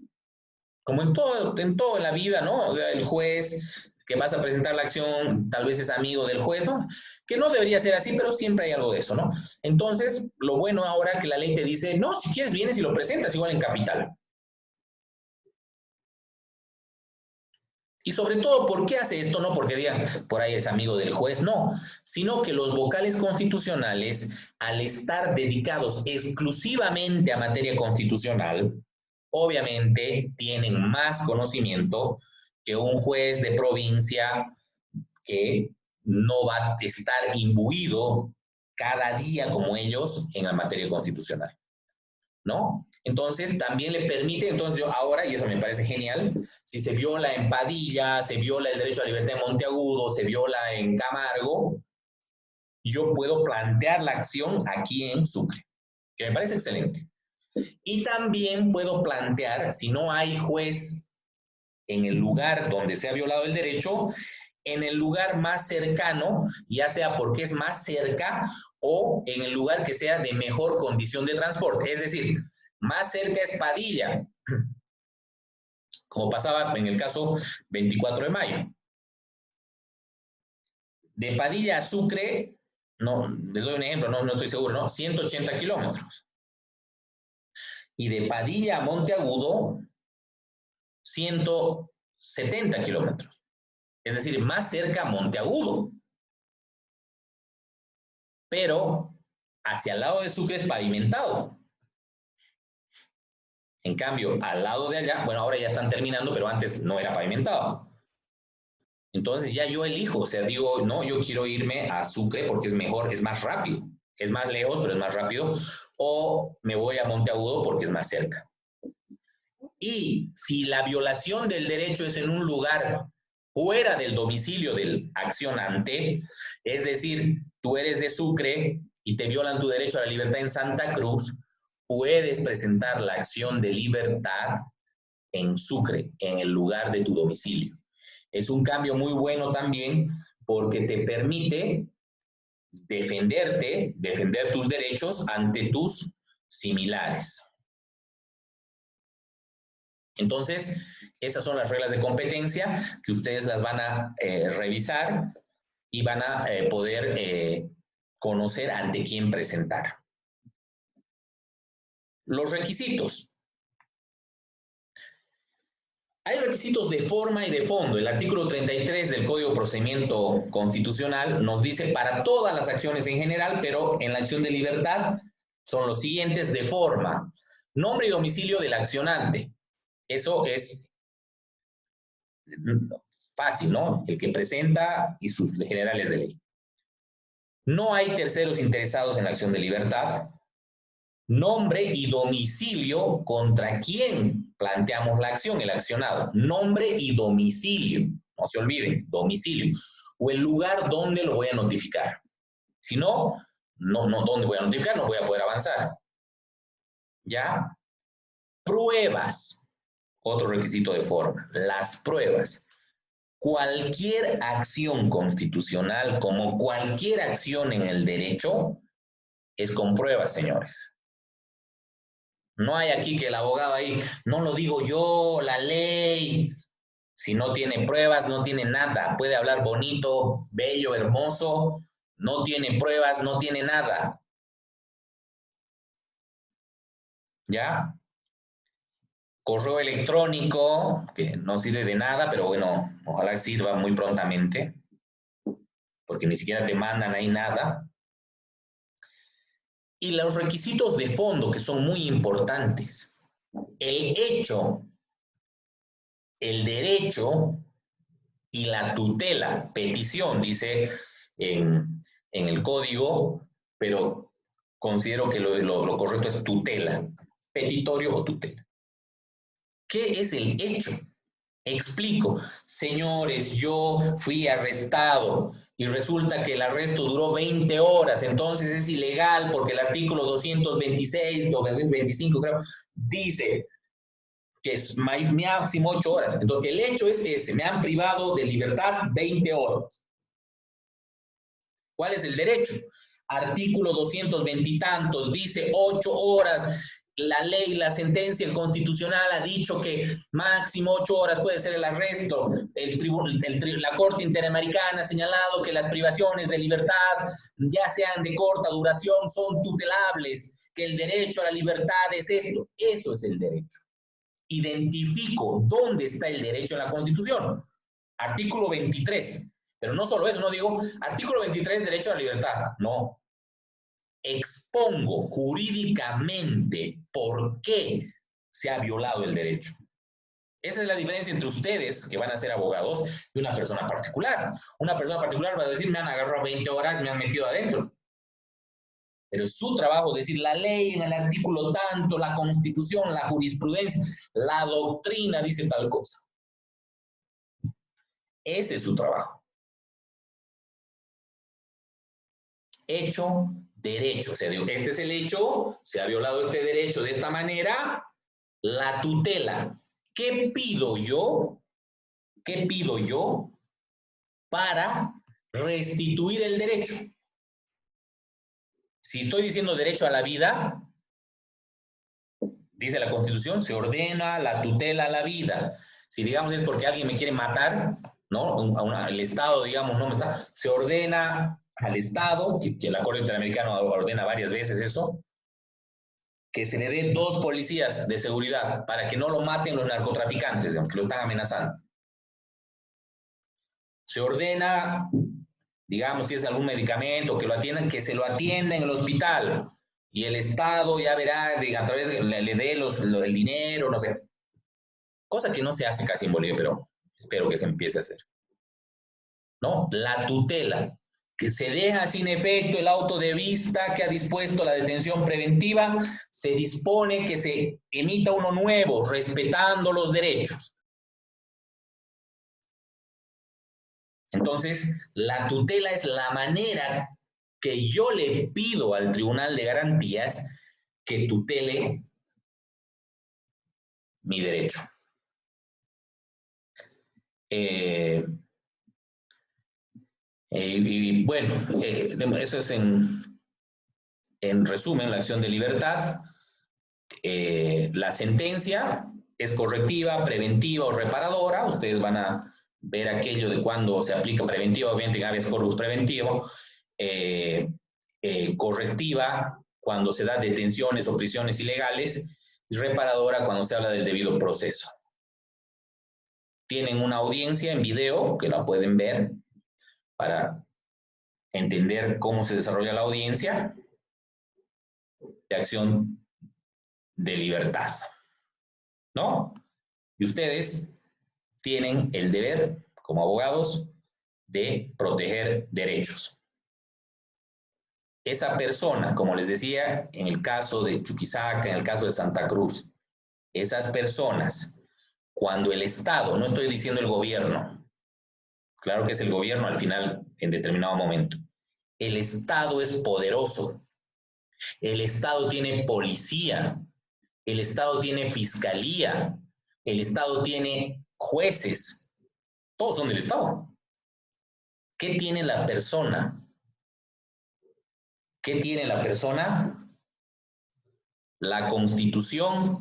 como en todo en la vida, ¿no? O sea, el juez que vas a presentar la acción tal vez es amigo del juez, ¿no? Que no debería ser así, pero siempre hay algo de eso, ¿no? Entonces, lo bueno ahora que la ley te dice, no, si quieres vienes y lo presentas igual en capital. Y sobre todo, ¿por qué hace esto? No porque digan, por ahí es amigo del juez, no, sino que los vocales constitucionales, al estar dedicados exclusivamente a materia constitucional, obviamente tienen más conocimiento que un juez de provincia que no va a estar imbuido cada día como ellos en la materia constitucional, ¿no? Entonces, también le permite, entonces yo ahora, y eso me parece genial, si se viola en Padilla, se viola el derecho a la libertad en Monteagudo, se viola en Camargo, yo puedo plantear la acción aquí en Sucre, que me parece excelente. Y también puedo plantear, si no hay juez en el lugar donde se ha violado el derecho, en el lugar más cercano, ya sea porque es más cerca o en el lugar que sea de mejor condición de transporte. Es decir, más cerca es Padilla, como pasaba en el caso 24 de mayo. De Padilla a Sucre, no, les doy un ejemplo, no estoy seguro, ¿no? 180 kilómetros. Y de Padilla a Monteagudo, 170 kilómetros. Es decir, más cerca Monteagudo. Pero hacia el lado de Sucre es pavimentado. En cambio, al lado de allá, bueno, ahora ya están terminando, pero antes no era pavimentado. Entonces ya yo elijo, o sea, digo, no, yo quiero irme a Sucre porque es mejor, es más rápido. Es más lejos, pero es más rápido. O me voy a Monteagudo porque es más cerca. Y si la violación del derecho es en un lugar fuera del domicilio del accionante, es decir, tú eres de Sucre y te violan tu derecho a la libertad en Santa Cruz, puedes presentar la acción de libertad en Sucre, en el lugar de tu domicilio. Es un cambio muy bueno también porque te permite defenderte, defender tus derechos ante tus similares. Entonces, esas son las reglas de competencia que ustedes las van a revisar y van a poder conocer ante quién presentar. Los requisitos. Hay requisitos de forma y de fondo. El artículo 33 del Código de Procedimiento Constitucional nos dice para todas las acciones en general, pero en la acción de libertad son los siguientes de forma. Nombre y domicilio del accionante. Eso es fácil, ¿no? El que presenta y sus generales de ley. No hay terceros interesados en la acción de libertad. Nombre y domicilio contra quién planteamos la acción, el accionado. Nombre y domicilio, no se olviden, domicilio. O el lugar donde lo voy a notificar. Si no, ¿dónde voy a notificar? No voy a poder avanzar. ¿Ya? Pruebas. Otro requisito de forma. Las pruebas. Cualquier acción constitucional, como cualquier acción en el derecho, es con pruebas, señores. No hay aquí que el abogado ahí, no lo digo yo, la ley. Si no tiene pruebas, no tiene nada. Puede hablar bonito, bello, hermoso. No tiene pruebas, no tiene nada. ¿Ya? Correo electrónico, que no sirve de nada, pero bueno, ojalá sirva muy prontamente, porque ni siquiera te mandan ahí nada. Y los requisitos de fondo, que son muy importantes. El hecho, el derecho y la tutela, petición, dice en el código, pero considero que lo correcto es tutela, petitorio o tutela. ¿Qué es el hecho? Explico, señores, yo fui arrestado y resulta que el arresto duró 20 horas, entonces es ilegal porque el artículo 226 o 225 creo, dice que es máximo 8 horas. Entonces el hecho es ese, me han privado de libertad 20 horas. ¿Cuál es el derecho? Artículo 220 y tantos, dice 8 horas. La ley, la sentencia constitucional ha dicho que máximo 8 horas puede ser el arresto. La Corte Interamericana ha señalado que las privaciones de libertad, ya sean de corta duración, son tutelables, que el derecho a la libertad es esto. Eso es el derecho. Identifico dónde está el derecho en la Constitución. Artículo 23. Pero no solo eso, no digo, artículo 23, derecho a la libertad. No. Expongo jurídicamente por qué se ha violado el derecho. Esa es la diferencia entre ustedes, que van a ser abogados, y una persona particular. Una persona particular va a decir, me han agarrado 20 horas y me han metido adentro. Pero es su trabajo decir la ley en el artículo tanto, la constitución, la jurisprudencia, la doctrina dice tal cosa. Ese es su trabajo. Hecho, derecho. O sea, este es el hecho, se ha violado este derecho de esta manera. La tutela. ¿Qué pido yo? ¿Qué pido yo para restituir el derecho? Si estoy diciendo derecho a la vida, dice la Constitución, se ordena la tutela a la vida. Si digamos es porque alguien me quiere matar, ¿no? El Estado, digamos, no me está, se ordena al Estado, que el Acuerdo Interamericano ordena varias veces eso, que se le dé 2 policías de seguridad para que no lo maten los narcotraficantes, digamos, que lo están amenazando. Se ordena, digamos, si es algún medicamento, que lo atiendan, que se lo atienda en el hospital. Y el Estado ya verá, a través de, le dé el dinero, no sé. Cosa que no se hace casi en Bolivia, pero espero que se empiece a hacer. ¿No? La tutela, que se deja sin efecto el auto de vista que ha dispuesto la detención preventiva, se dispone que se emita uno nuevo, respetando los derechos. Entonces, la tutela es la manera que yo le pido al Tribunal de Garantías que tutele mi derecho. Y bueno, eso es en resumen la acción de libertad. La sentencia es correctiva, preventiva o reparadora. Ustedes van a ver aquello de cuando se aplica preventiva, obviamente en habeas corpus preventivo. Correctiva cuando se da detenciones o prisiones ilegales, y reparadora cuando se habla del debido proceso. Tienen una audiencia en video que la pueden ver para entender cómo se desarrolla la audiencia de acción de libertad, ¿no? Y ustedes tienen el deber, como abogados, de proteger derechos. Esa persona, como les decía, en el caso de Chuquisaca, en el caso de Santa Cruz, esas personas, cuando el Estado, no estoy diciendo el gobierno, claro que es el gobierno al final, en determinado momento, el Estado es poderoso, el Estado tiene policía, el Estado tiene fiscalía, el Estado tiene jueces, todos son del Estado. ¿Qué tiene la persona? ¿Qué tiene la persona? La Constitución,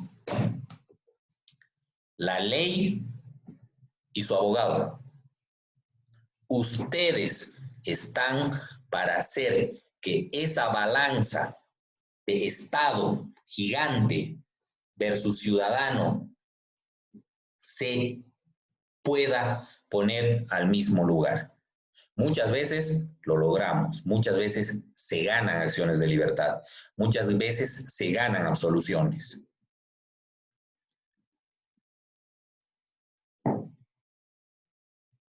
la ley y su abogado. Ustedes están para hacer que esa balanza de Estado gigante versus ciudadano se pueda poner al mismo lugar. Muchas veces lo logramos, muchas veces se ganan acciones de libertad, muchas veces se ganan absoluciones.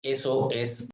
Eso es